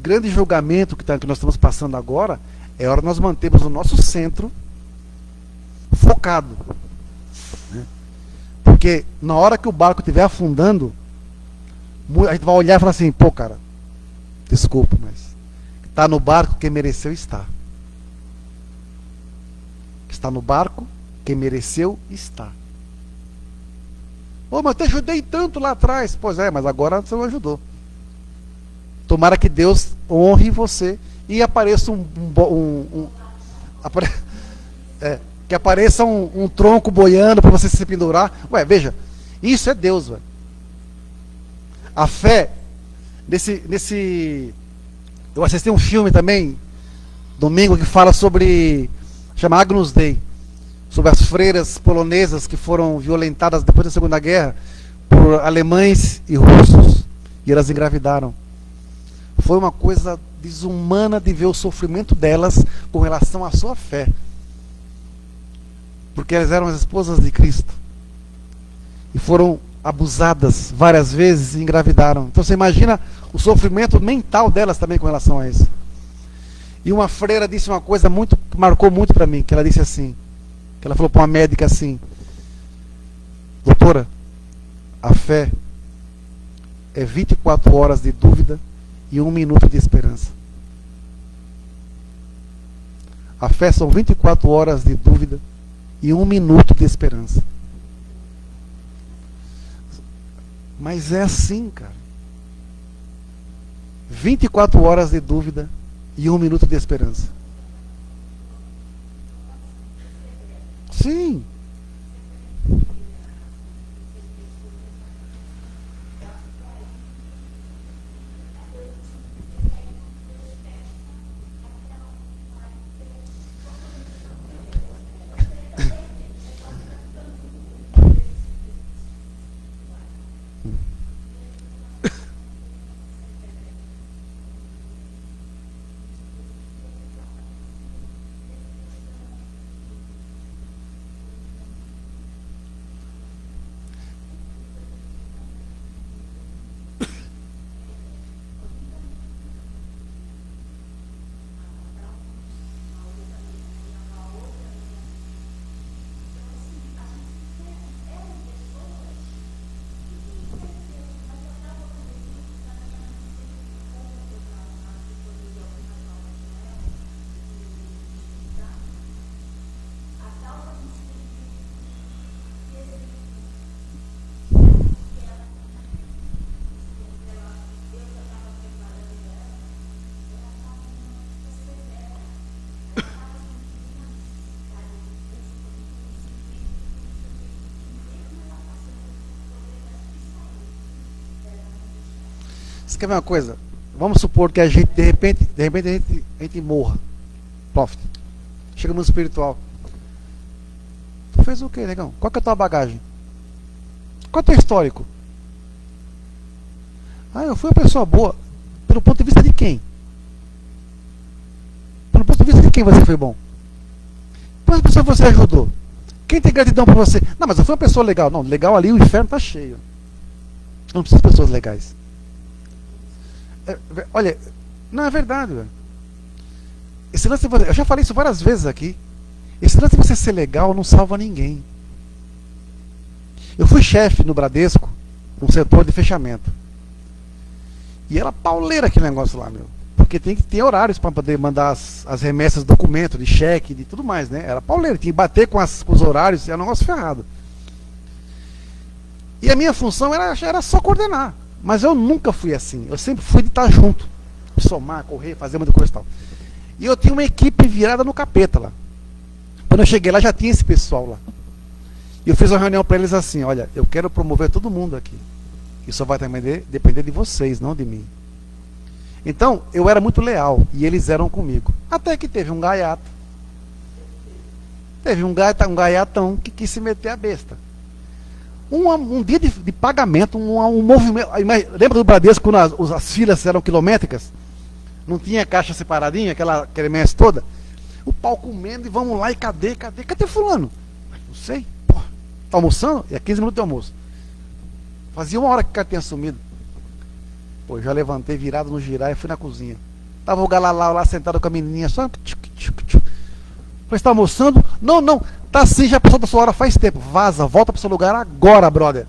grande julgamento que nós estamos passando agora, é hora de nós mantermos o nosso centro focado. Né? Porque na hora que o barco estiver afundando, a gente vai olhar e falar assim, pô, cara, desculpa, mas está no barco quem mereceu estar. Está no barco quem mereceu estar. Mas eu te ajudei tanto lá atrás. Pois é, mas agora você não ajudou. Tomara que Deus honre você e apareça que apareça um tronco boiando para você se pendurar. Veja, isso é Deus, velho. A fé, eu assisti um filme também, domingo, que fala chama Agnus Dei, sobre as freiras polonesas que foram violentadas depois da Segunda Guerra por alemães e russos, e elas engravidaram. Foi uma coisa desumana de ver o sofrimento delas com relação à sua fé, porque elas eram as esposas de Cristo e foram abusadas várias vezes e engravidaram. Então você imagina o sofrimento mental delas também com relação a isso. E uma freira disse uma coisa que marcou muito para mim, que ela disse assim, que ela falou para uma médica assim: doutora, a fé é 24 horas de dúvida e 1 minuto de esperança. A fé são 24 horas de dúvida e 1 minuto de esperança. Mas é assim, cara. 24 horas de dúvida e 1 minuto de esperança. Sim. Você quer ver uma coisa? Vamos supor que a gente, de repente a gente morra. Profit. Chega no mundo espiritual. Tu fez o quê, negão? Qual que é a tua bagagem? Qual é o teu histórico? Eu fui uma pessoa boa. Pelo ponto de vista de quem? Pelo ponto de vista de quem você foi bom? Quantas pessoas você ajudou? Quem tem gratidão por você? Não, mas eu fui uma pessoa legal. Não, legal ali, o inferno está cheio. Eu não preciso de pessoas legais. Olha, não é verdade, velho. Esse lance, eu já falei isso várias vezes aqui. Esse lance de você ser legal não salva ninguém. Eu fui chefe no Bradesco, no setor de fechamento. E era pauleira aquele negócio lá, meu. Porque tem que ter horários para poder mandar as remessas de documento, de cheque, de tudo mais, né? Era pauleira, tinha que bater com os horários, era um negócio ferrado. E a minha função era só coordenar. Mas eu nunca fui assim. Eu sempre fui de estar junto. Somar, correr, fazer muita coisa e tal. E eu tinha uma equipe virada no capeta lá. Quando eu cheguei lá, já tinha esse pessoal lá. E eu fiz uma reunião para eles assim: olha, eu quero promover todo mundo aqui. Isso só vai também depender de vocês, não de mim. Então, eu era muito leal. E eles eram comigo. Até que teve um gaiato. Teve um gaiatão que quis se meter a besta. Um dia de pagamento, um movimento. Lembra do Bradesco quando as filas eram quilométricas? Não tinha caixa separadinha, aquela quermesse toda? O pau comendo e vamos lá e cadê fulano? Não sei, pô, tá almoçando? É 15 minutos de almoço. Fazia 1 hora que o cara tinha sumido. Pô, já levantei virado no girar e fui na cozinha. Tava o Galalau lá sentado com a menininha só. Falei, você tá almoçando? Não, tá assim, já passou da sua hora faz tempo. Vaza, volta pro seu lugar agora, brother.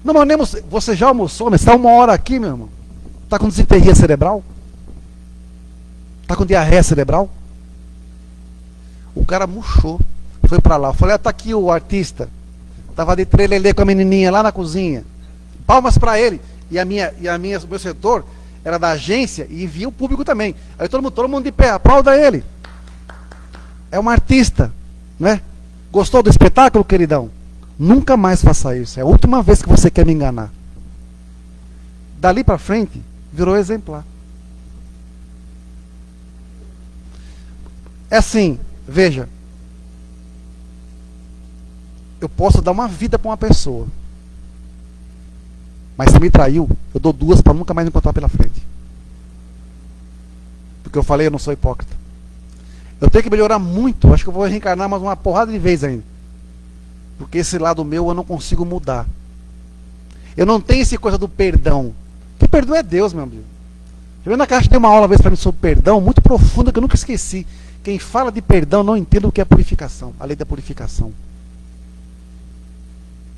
Não, mas nem você já almoçou, mas tá 1 hora aqui, meu irmão. Tá com desinteria cerebral? Tá com diarreia cerebral? O cara murchou. Foi pra lá. Eu falei, tá aqui o artista. Tava de trelelê com a menininha lá na cozinha. Palmas pra ele. E o meu setor era da agência e via o público também. Aí todo mundo de pé, aplauda ele. É um artista, né? Gostou do espetáculo, queridão? Nunca mais faça isso. É a última vez que você quer me enganar. Dali pra frente, virou exemplar. É assim, veja. Eu posso dar uma vida para uma pessoa. Mas se me traiu, eu dou 2 para nunca mais me encontrar pela frente. Porque eu falei, eu não sou hipócrita. Eu tenho que melhorar muito. Acho que eu vou reencarnar mais uma porrada de vezes ainda. Porque esse lado meu eu não consigo mudar. Eu não tenho essa coisa do perdão. Que perdão é Deus, meu amigo. Na Caixa tem uma aula uma vez para mim sobre perdão, muito profunda, que eu nunca esqueci. Quem fala de perdão não entende o que é purificação. A lei da purificação.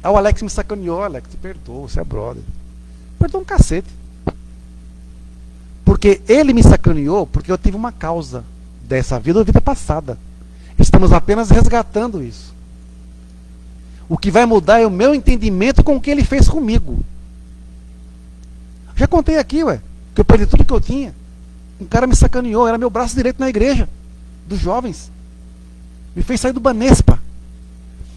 Ah, o Alex me sacaneou. Alex, te perdoa, você é brother. Perdoa um cacete. Porque ele me sacaneou porque eu tive uma causa dessa vida ou vida passada. Estamos apenas resgatando isso. O que vai mudar é o meu entendimento com o que ele fez comigo. Já contei aqui, que eu perdi tudo que eu tinha. Um cara me sacaneou, era meu braço direito na igreja dos jovens. Me fez sair do Banespa.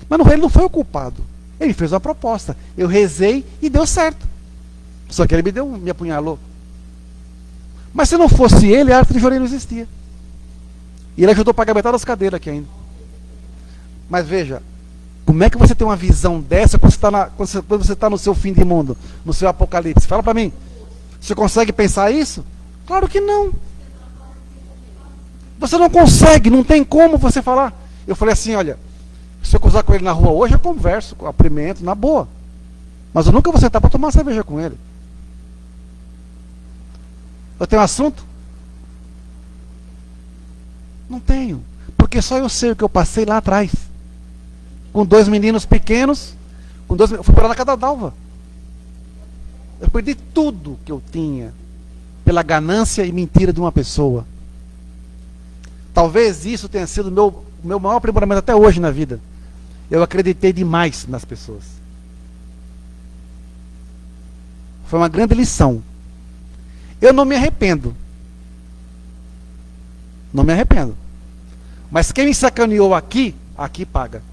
Mas ele não foi o culpado. Ele fez uma proposta. Eu rezei e deu certo. Só que ele me apunhalou. Mas se não fosse ele, a arte de Jorei não existia. E ele ajudou a pagar metade das cadeiras aqui ainda. Mas veja, como é que você tem uma visão dessa quando você está no seu fim de mundo, no seu apocalipse? Fala para mim. Você consegue pensar isso? Claro que não. Você não consegue, não tem como você falar. Eu falei assim, olha, se eu cruzar com ele na rua hoje, eu converso, cumprimento, na boa. Mas eu nunca vou sentar para tomar uma cerveja com ele. Eu tenho assunto? Não tenho. Porque só eu sei o que eu passei lá atrás. Com 2 meninos pequenos, eu fui para na casa d'alva. Eu perdi tudo que eu tinha pela ganância e mentira de uma pessoa. Talvez isso tenha sido o meu maior aprimoramento até hoje na vida. Eu acreditei demais nas pessoas. Foi uma grande lição. Eu não me arrependo. Não me arrependo. Mas quem me sacaneou aqui paga.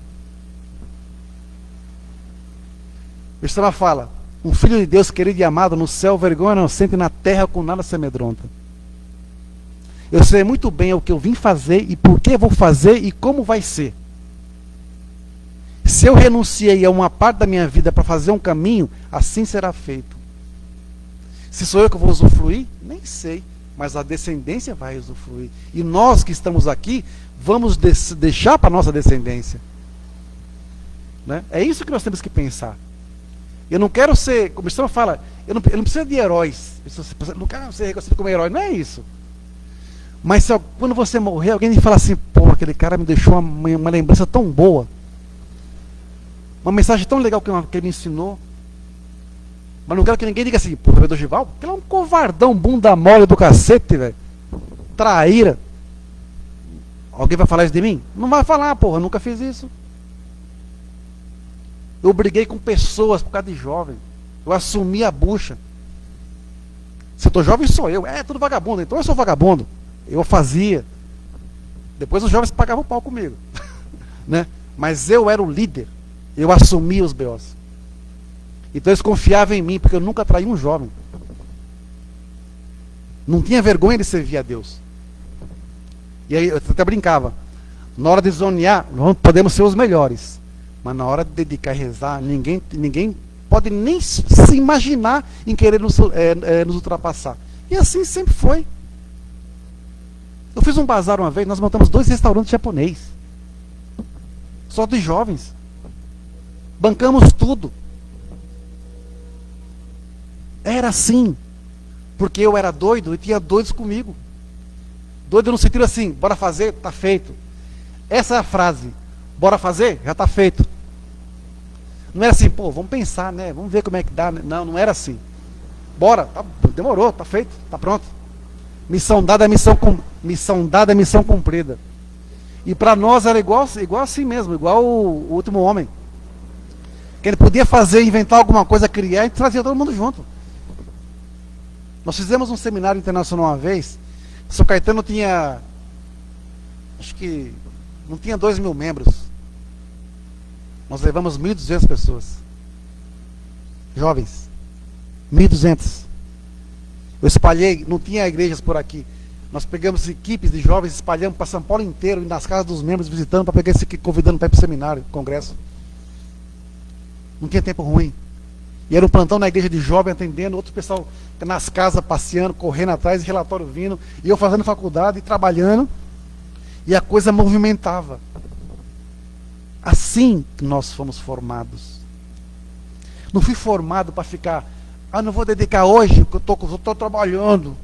O Estava fala, um filho de Deus querido e amado no céu, vergonha não sente, na terra com nada se amedronta. Eu sei muito bem o que eu vim fazer e por que vou fazer e como vai ser. Se eu renunciei a uma parte da minha vida para fazer um caminho, assim será feito. Se sou eu que vou usufruir, nem sei, mas a descendência vai usufruir. E nós que estamos aqui, vamos deixar para a nossa descendência. Né? É isso que nós temos que pensar. Eu não quero ser, como o Estão fala, eu não preciso de heróis. Eu não quero ser reconhecido como herói, não é isso. Mas quando você morrer, alguém me fala assim, pô, aquele cara me deixou uma lembrança tão boa. Uma mensagem tão legal que ele me ensinou. Mas não quero que ninguém diga assim, pô, o Gival, porque ele é um covardão, bunda mole do cacete, velho. Traíra. Alguém vai falar isso de mim? Não vai falar, porra, eu nunca fiz isso. Eu briguei com pessoas por causa de jovem. Eu assumi a bucha. Se eu tô jovem, sou eu. É tudo vagabundo, então eu sou vagabundo. Eu fazia. Depois os jovens pagavam pau comigo. Né? Mas eu era o líder. Eu assumia os B.O.s. Então eles confiavam em mim, porque eu nunca traí um jovem. Não tinha vergonha de servir a Deus. E aí eu até brincava. Na hora de zonear, nós podemos ser os melhores. Mas na hora de dedicar e rezar, ninguém pode nem se imaginar em querer nos ultrapassar. E assim sempre foi. Eu fiz um bazar uma vez, nós montamos 2 restaurantes japonês. Só de jovens. Bancamos tudo. Era assim. Porque eu era doido e tinha doidos comigo. Doido no sentido assim, bora fazer, tá feito. Essa é a frase. Bora fazer, já tá feito. Não era assim, pô, vamos pensar, né? Vamos ver como é que dá. Não, não era assim. Bora, tá, demorou, tá feito, tá pronto. Missão dada é missão dada é missão cumprida. E para nós era igual assim mesmo, igual o último homem. Que ele podia fazer, inventar alguma coisa, criar e trazia todo mundo junto. Nós fizemos um seminário internacional uma vez. São Caetano tinha, acho que não tinha 2.000 membros. Nós levamos 1.200 pessoas. Jovens. 1.200. Eu espalhei, não tinha igrejas por aqui. Nós pegamos equipes de jovens, espalhamos para São Paulo inteiro, e nas casas dos membros, visitando, para pegar esse aqui, convidando para ir para o seminário, congresso. Não tinha tempo ruim. E era um plantão na igreja de jovem, atendendo, outro pessoal nas casas, passeando, correndo atrás, relatório vindo, e eu fazendo faculdade e trabalhando, e a coisa movimentava. Assim que nós fomos formados. Não fui formado para ficar, não vou dedicar hoje, porque eu estou trabalhando.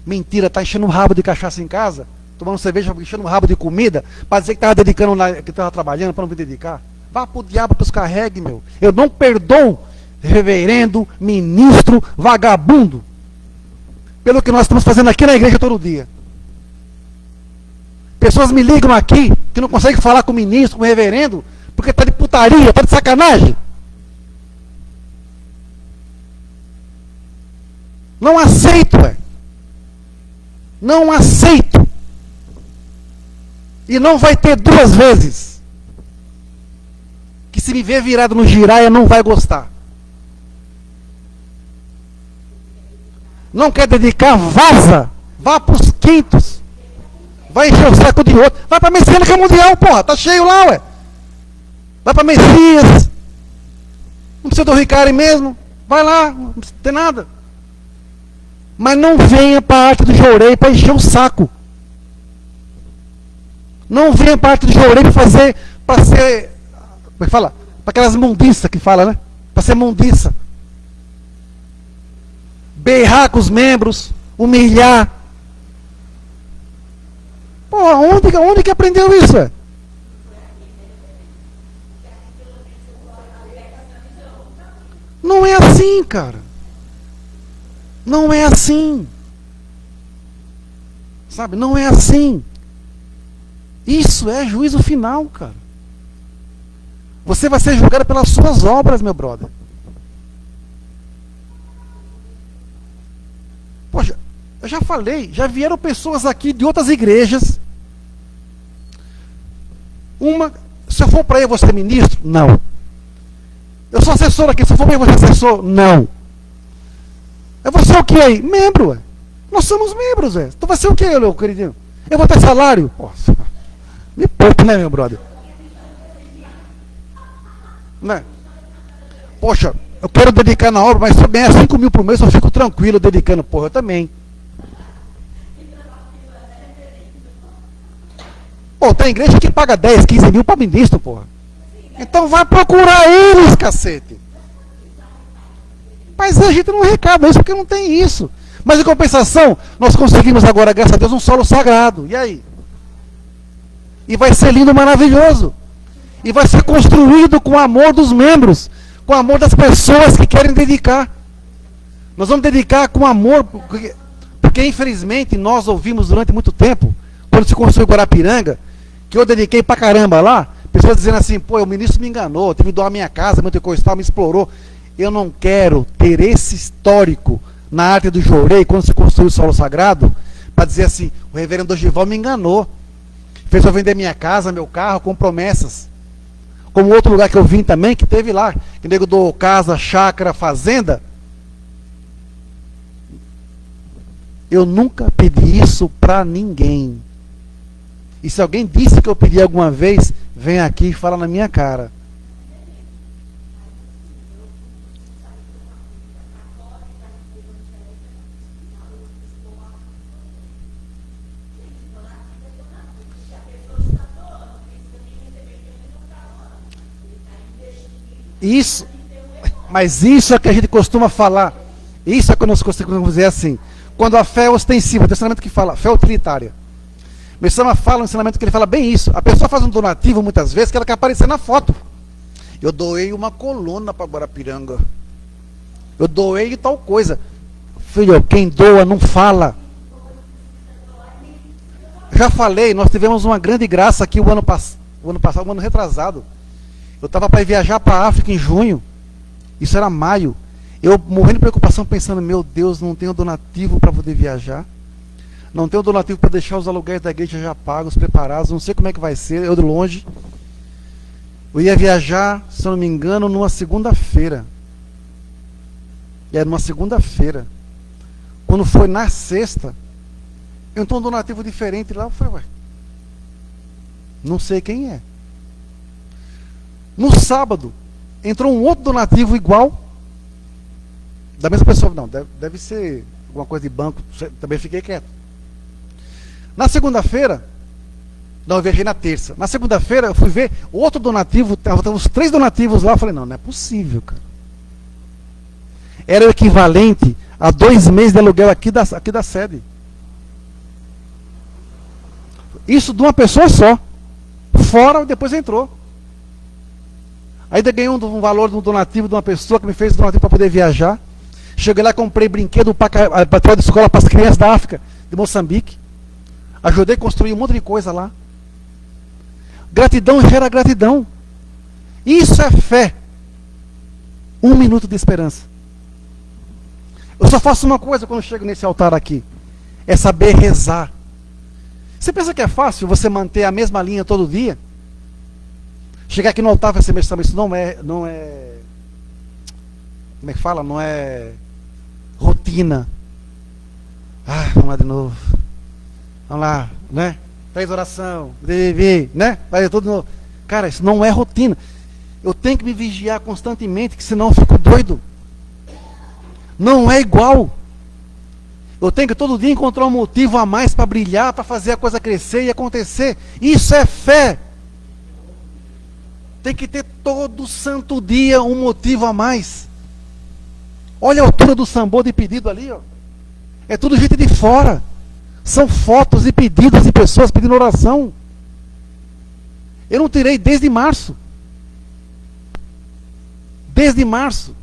Mentira, está enchendo um rabo de cachaça em casa, tomando cerveja, enchendo um rabo de comida, para dizer que estava dedicando, que estava trabalhando, para não me dedicar. Vá para o diabo que os carregue, meu. Eu não perdoo reverendo, ministro, vagabundo, pelo que nós estamos fazendo aqui na igreja todo dia. Pessoas me ligam aqui, que não conseguem falar com o ministro, com o reverendo, porque está de putaria, está de sacanagem. Não aceito, não aceito. E não vai ter 2 vezes. Que se me ver virado no giraia, não vai gostar. Não quer dedicar, vaza. Vá para os quintos. Vai encher o saco de outro. Vai para a Messiânica Mundial, porra. Tá cheio lá, Vai para Messias. Não precisa do Ricari mesmo. Vai lá, não precisa ter nada. Mas não venha para a arte do Jorei para encher o saco. Não venha para a arte do Jorei para ser, como é que fala? Para aquelas mundiças que fala, né? Para ser mundiça. Berrar com os membros, humilhar. Pô, onde que aprendeu isso, Não é assim, cara. Não é assim. Sabe, não é assim. Isso é juízo final, cara. Você vai ser julgado pelas suas obras, meu brother. Poxa, eu já falei, já vieram pessoas aqui de outras igrejas. Se eu for para aí, eu vou ser ministro? Não. Eu sou assessor aqui, se eu for para aí, eu vou ser assessor? Não. Eu vou ser o que aí? Membro, Nós somos membros, Tu vai ser o que, meu queridinho? Eu vou ter salário? Poxa, me poupe, né, meu brother? Né? Poxa, eu quero dedicar na obra, mas se eu ganhar 5.000 por mês, eu fico tranquilo dedicando. Porra, eu também. Pô, tem igreja que paga 10, 15 mil para ministro, porra. Então vai procurar eles, cacete. Mas a gente não recaba isso porque não tem isso. Mas em compensação, nós conseguimos agora, graças a Deus, um solo sagrado. E aí? E vai ser lindo, maravilhoso. E vai ser construído com o amor dos membros, com o amor das pessoas que querem dedicar. Nós vamos dedicar com amor, porque infelizmente nós ouvimos durante muito tempo, quando se construiu Guarapiranga, que eu dediquei pra caramba lá, pessoas dizendo assim, pô, o ministro me enganou, teve que doar a minha casa, muita coisa, me explorou. Eu não quero ter esse histórico na arte do Jorei, quando se construiu o solo sagrado, para dizer assim, o reverendo Dorival me enganou, fez eu vender minha casa, meu carro, com promessas. Como outro lugar que eu vim também, que teve lá, que nego do casa, chácara, fazenda. Eu nunca pedi isso para ninguém. E se alguém disse que eu pedi alguma vez, vem aqui e fala na minha cara. Isso, mas isso é que a gente costuma falar. Isso é que nós costumamos dizer assim. Quando a fé é ostensiva, tem um ensinamento que fala, fé utilitária. O Messama fala um ensinamento que ele fala bem isso. A pessoa faz um donativo muitas vezes que ela quer aparecer na foto. Eu doei uma coluna para Guarapiranga. Eu doei tal coisa. Filho, quem doa não fala. Já falei, nós tivemos uma grande graça aqui o ano passado, um ano retrasado. Eu estava para viajar para a África em junho. Isso era maio. Eu morrendo de preocupação, pensando, meu Deus, não tenho donativo para poder viajar. Não tenho donativo para deixar os aluguéis da igreja já pagos, preparados. Não sei como é que vai ser, eu de longe. Eu ia viajar, se eu não me engano, numa segunda-feira. Era numa segunda-feira. Quando foi na sexta, entrou um donativo diferente lá. Eu falei, ué, não sei quem é. No sábado, entrou um outro donativo igual, da mesma pessoa. Não, deve ser alguma coisa de banco. Também fiquei quieto. Na segunda-feira, não, eu viajei na terça. Na segunda-feira, eu fui ver outro donativo. Estavam os 3 donativos lá. Eu falei, não é possível, cara. Era o equivalente a 2 meses de aluguel aqui da sede. Isso de uma pessoa só. Fora, depois entrou. Ainda ganhei um valor de um donativo de uma pessoa que me fez donativo para poder viajar. Cheguei lá, comprei brinquedo para de escola para as crianças da África, de Moçambique. Ajudei a construir um monte de coisa lá. Gratidão gera gratidão. Isso é fé. 1 minuto de esperança. Eu só faço uma coisa quando chego nesse altar aqui. É saber rezar. Você pensa que é fácil você manter a mesma linha todo dia? Chegar aqui no altar vai ser mesmo, isso não é, como é que fala? Não é rotina. Vamos lá de novo. Vamos lá, né? Faz oração, né? Faz tudo de novo. Cara, isso não é rotina. Eu tenho que me vigiar constantemente, que senão eu fico doido. Não é igual. Eu tenho que todo dia encontrar um motivo a mais para brilhar, para fazer a coisa crescer e acontecer. Isso é fé. Tem que ter todo santo dia um motivo a mais. Olha a altura do sambô de pedido ali, ó. É tudo gente de fora. São fotos e pedidos de pessoas pedindo oração. Eu não tirei desde março. Desde março.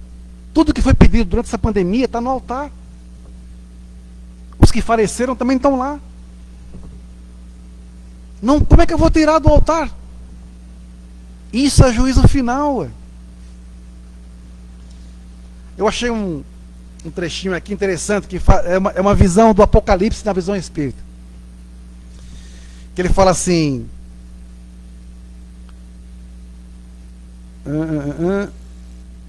Tudo que foi pedido durante essa pandemia está no altar. Os que faleceram também estão lá. Não, como é que eu vou tirar do altar? Isso é juízo final. Ué. Eu achei um trechinho aqui interessante, que é uma visão do Apocalipse na visão espírita. Que ele fala assim...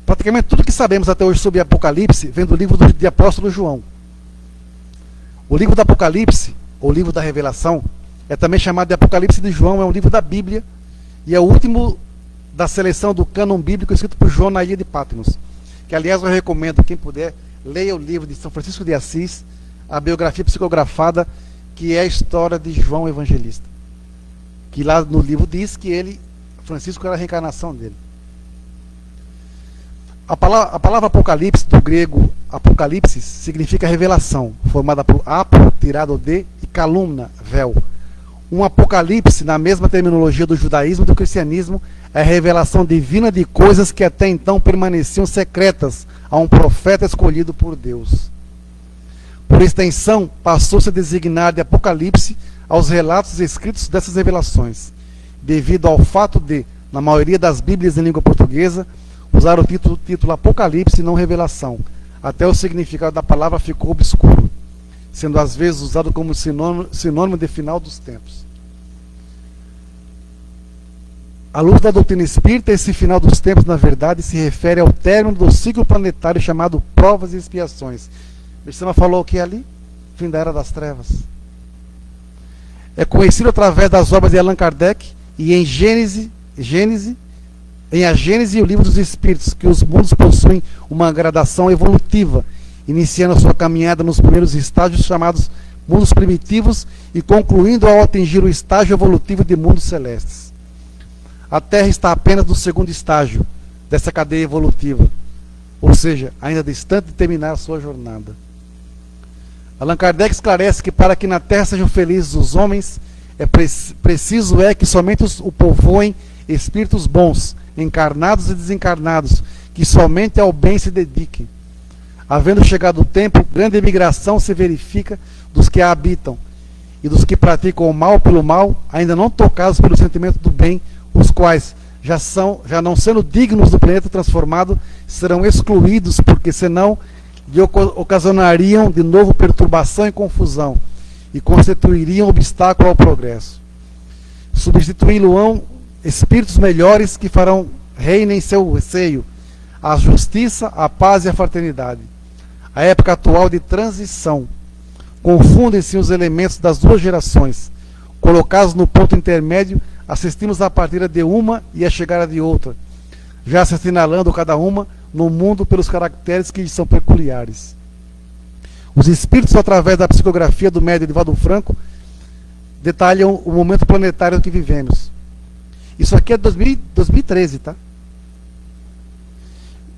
praticamente tudo que sabemos até hoje sobre Apocalipse vem do livro de apóstolo João. O livro do Apocalipse, ou livro da Revelação, é também chamado de Apocalipse de João, é um livro da Bíblia, e é o último da seleção do cânon bíblico escrito por João na ilha de Patmos. Que, aliás, eu recomendo, quem puder, leia o livro de São Francisco de Assis, a biografia psicografada, que é a história de João Evangelista. Que lá no livro diz que Francisco, era a reencarnação dele. A palavra Apocalipse, do grego Apocalipse, significa revelação, formada por apo, tirado de, e calumna, véu. Um apocalipse, na mesma terminologia do judaísmo e do cristianismo, é a revelação divina de coisas que até então permaneciam secretas a um profeta escolhido por Deus. Por extensão, passou-se a designar de Apocalipse aos relatos escritos dessas revelações, devido ao fato de, na maioria das Bíblias em língua portuguesa, usar o título Apocalipse e não Revelação. Até o significado da palavra ficou obscuro, sendo às vezes usado como sinônimo de final dos tempos. À luz da doutrina espírita, esse final dos tempos, na verdade, se refere ao término do ciclo planetário chamado provas e expiações. O Messama falou o que ali? Fim da Era das Trevas. É conhecido através das obras de Allan Kardec e em A Gênese e o Livro dos Espíritos, que os mundos possuem uma gradação evolutiva, iniciando a sua caminhada nos primeiros estágios chamados mundos primitivos e concluindo ao atingir o estágio evolutivo de mundos celestes. A Terra está apenas no segundo estágio, dessa cadeia evolutiva, ou seja, ainda distante de terminar a sua jornada. Allan Kardec esclarece que para que na Terra sejam felizes os homens, preciso que somente o povoem espíritos bons, encarnados e desencarnados, que somente ao bem se dediquem. Havendo chegado o tempo, grande migração se verifica dos que a habitam, e dos que praticam o mal pelo mal, ainda não tocados pelo sentimento do bem, os quais, já não sendo dignos do planeta transformado, serão excluídos, porque senão lhe ocasionariam de novo perturbação e confusão, e constituiriam obstáculo ao progresso. Substituí-lo-ão espíritos melhores que farão reina em seu seio a justiça, a paz e a fraternidade. A época atual de transição. Confundem-se os elementos das duas gerações. Colocados no ponto intermédio, assistimos à partida de uma e à chegada de outra, já se assinalando cada uma no mundo pelos caracteres que lhes são peculiares. Os espíritos, através da psicografia do médium Divaldo Franco, detalham o momento planetário que vivemos. Isso aqui é 2013, tá?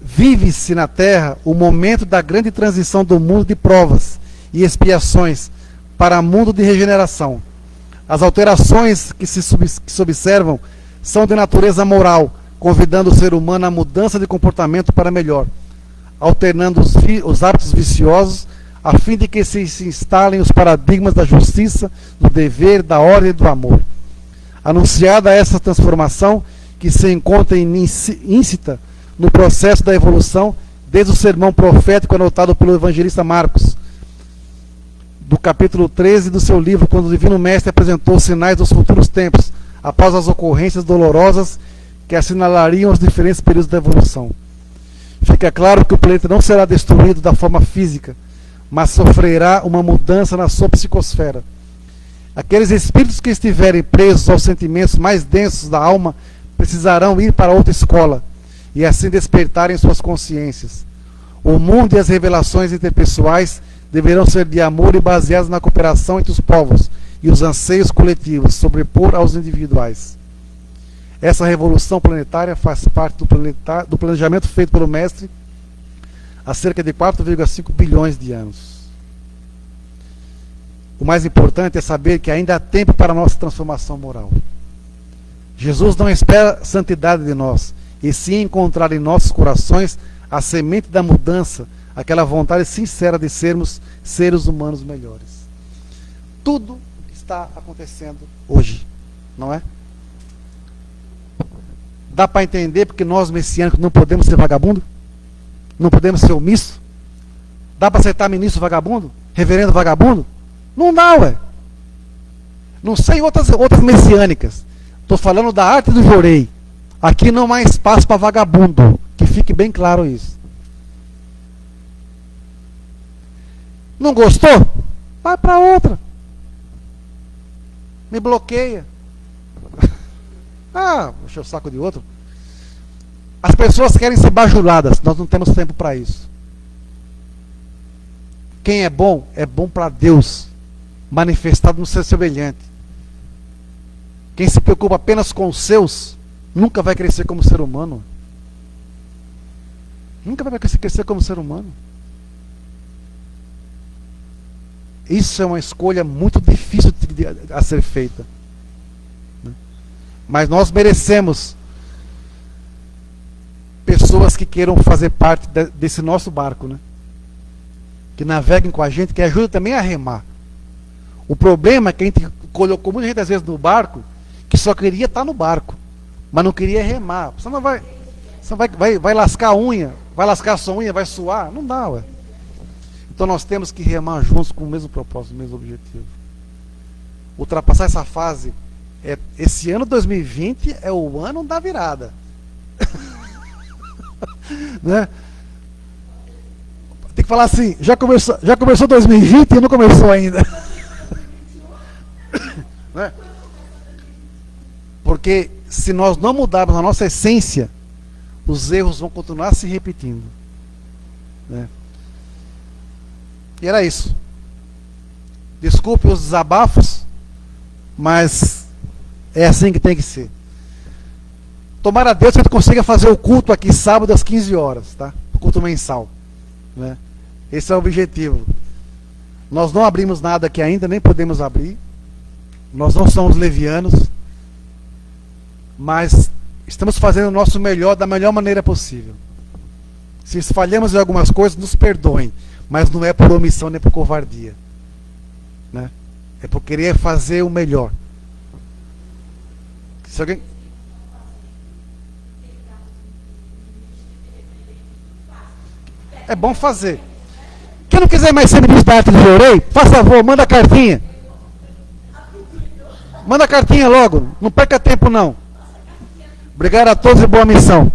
Vive-se na Terra o momento da grande transição do mundo de provas e expiações para mundo de regeneração. As alterações que se observam são de natureza moral, convidando o ser humano à mudança de comportamento para melhor, alternando os hábitos viciosos, a fim de que se instalem os paradigmas da justiça, do dever, da ordem e do amor. Anunciada essa transformação, que se encontra íncita no processo da evolução, desde o sermão profético anotado pelo evangelista Marcos, do capítulo 13 do seu livro, quando o Divino Mestre apresentou os sinais dos futuros tempos, após as ocorrências dolorosas que assinalariam os diferentes períodos da evolução. Fica claro que o planeta não será destruído da forma física, mas sofrerá uma mudança na sua psicosfera. Aqueles espíritos que estiverem presos aos sentimentos mais densos da alma precisarão ir para outra escola e assim despertarem suas consciências. O mundo e as revelações interpessoais deverão ser de amor e baseadas na cooperação entre os povos e os anseios coletivos, sobrepor aos individuais. Essa revolução planetária faz parte do planejamento feito pelo Mestre há cerca de 4,5 bilhões de anos. O mais importante é saber que ainda há tempo para a nossa transformação moral. Jesus não espera santidade de nós, e sim encontrar em nossos corações a semente da mudança, aquela vontade sincera de sermos seres humanos melhores. Tudo está acontecendo hoje, não é? Dá para entender porque nós messiânicos não podemos ser vagabundo? Não podemos ser omisso? Dá para aceitar ministro vagabundo? Reverendo vagabundo? Não dá, ué. Não sei outras messiânicas. Estou falando da arte do jorei. Aqui não há espaço para vagabundo. Que fique bem claro isso. Não gostou? Vai para outra. Me bloqueia. Puxa o saco de outro. As pessoas querem ser bajuladas. Nós não temos tempo para isso. Quem é bom para Deus, manifestado no seu semelhante. Quem se preocupa apenas com os seus, nunca vai crescer como ser humano. Nunca vai crescer como ser humano. Isso é uma escolha muito difícil a ser feita. Mas nós merecemos pessoas que queiram fazer parte desse nosso barco, né? Que naveguem com a gente, que ajudem também a remar. O problema é que a gente colocou muita gente às vezes no barco, que só queria estar no barco, mas não queria remar. Você não vai lascar a unha, vai lascar a sua unha, vai suar? Não dá, ué. Então nós temos que remar juntos com o mesmo propósito, o mesmo objetivo. Ultrapassar essa fase. Esse ano 2020 é o ano da virada. Né? Tem que falar assim, já começou 2020 e não começou ainda. Né? Porque se nós não mudarmos a nossa essência, os erros vão continuar se repetindo. Né? E era isso. Desculpe os desabafos, mas é assim que tem que ser. Tomara a Deus que a gente consiga fazer o culto aqui sábado às 15 horas, tá? O culto mensal, né? Esse é o objetivo. Nós não abrimos nada aqui ainda, nem podemos abrir. Nós não somos levianos, mas estamos fazendo o nosso melhor da melhor maneira possível. Se falhamos em algumas coisas, nos perdoem, mas não é por omissão nem por covardia, né? É por querer fazer o melhor. Se alguém... É bom fazer. Quem não quiser mais ser ministro da arte do Jorei, faz favor, manda a cartinha. Manda a cartinha logo, não perca tempo não. Obrigado a todos e boa missão.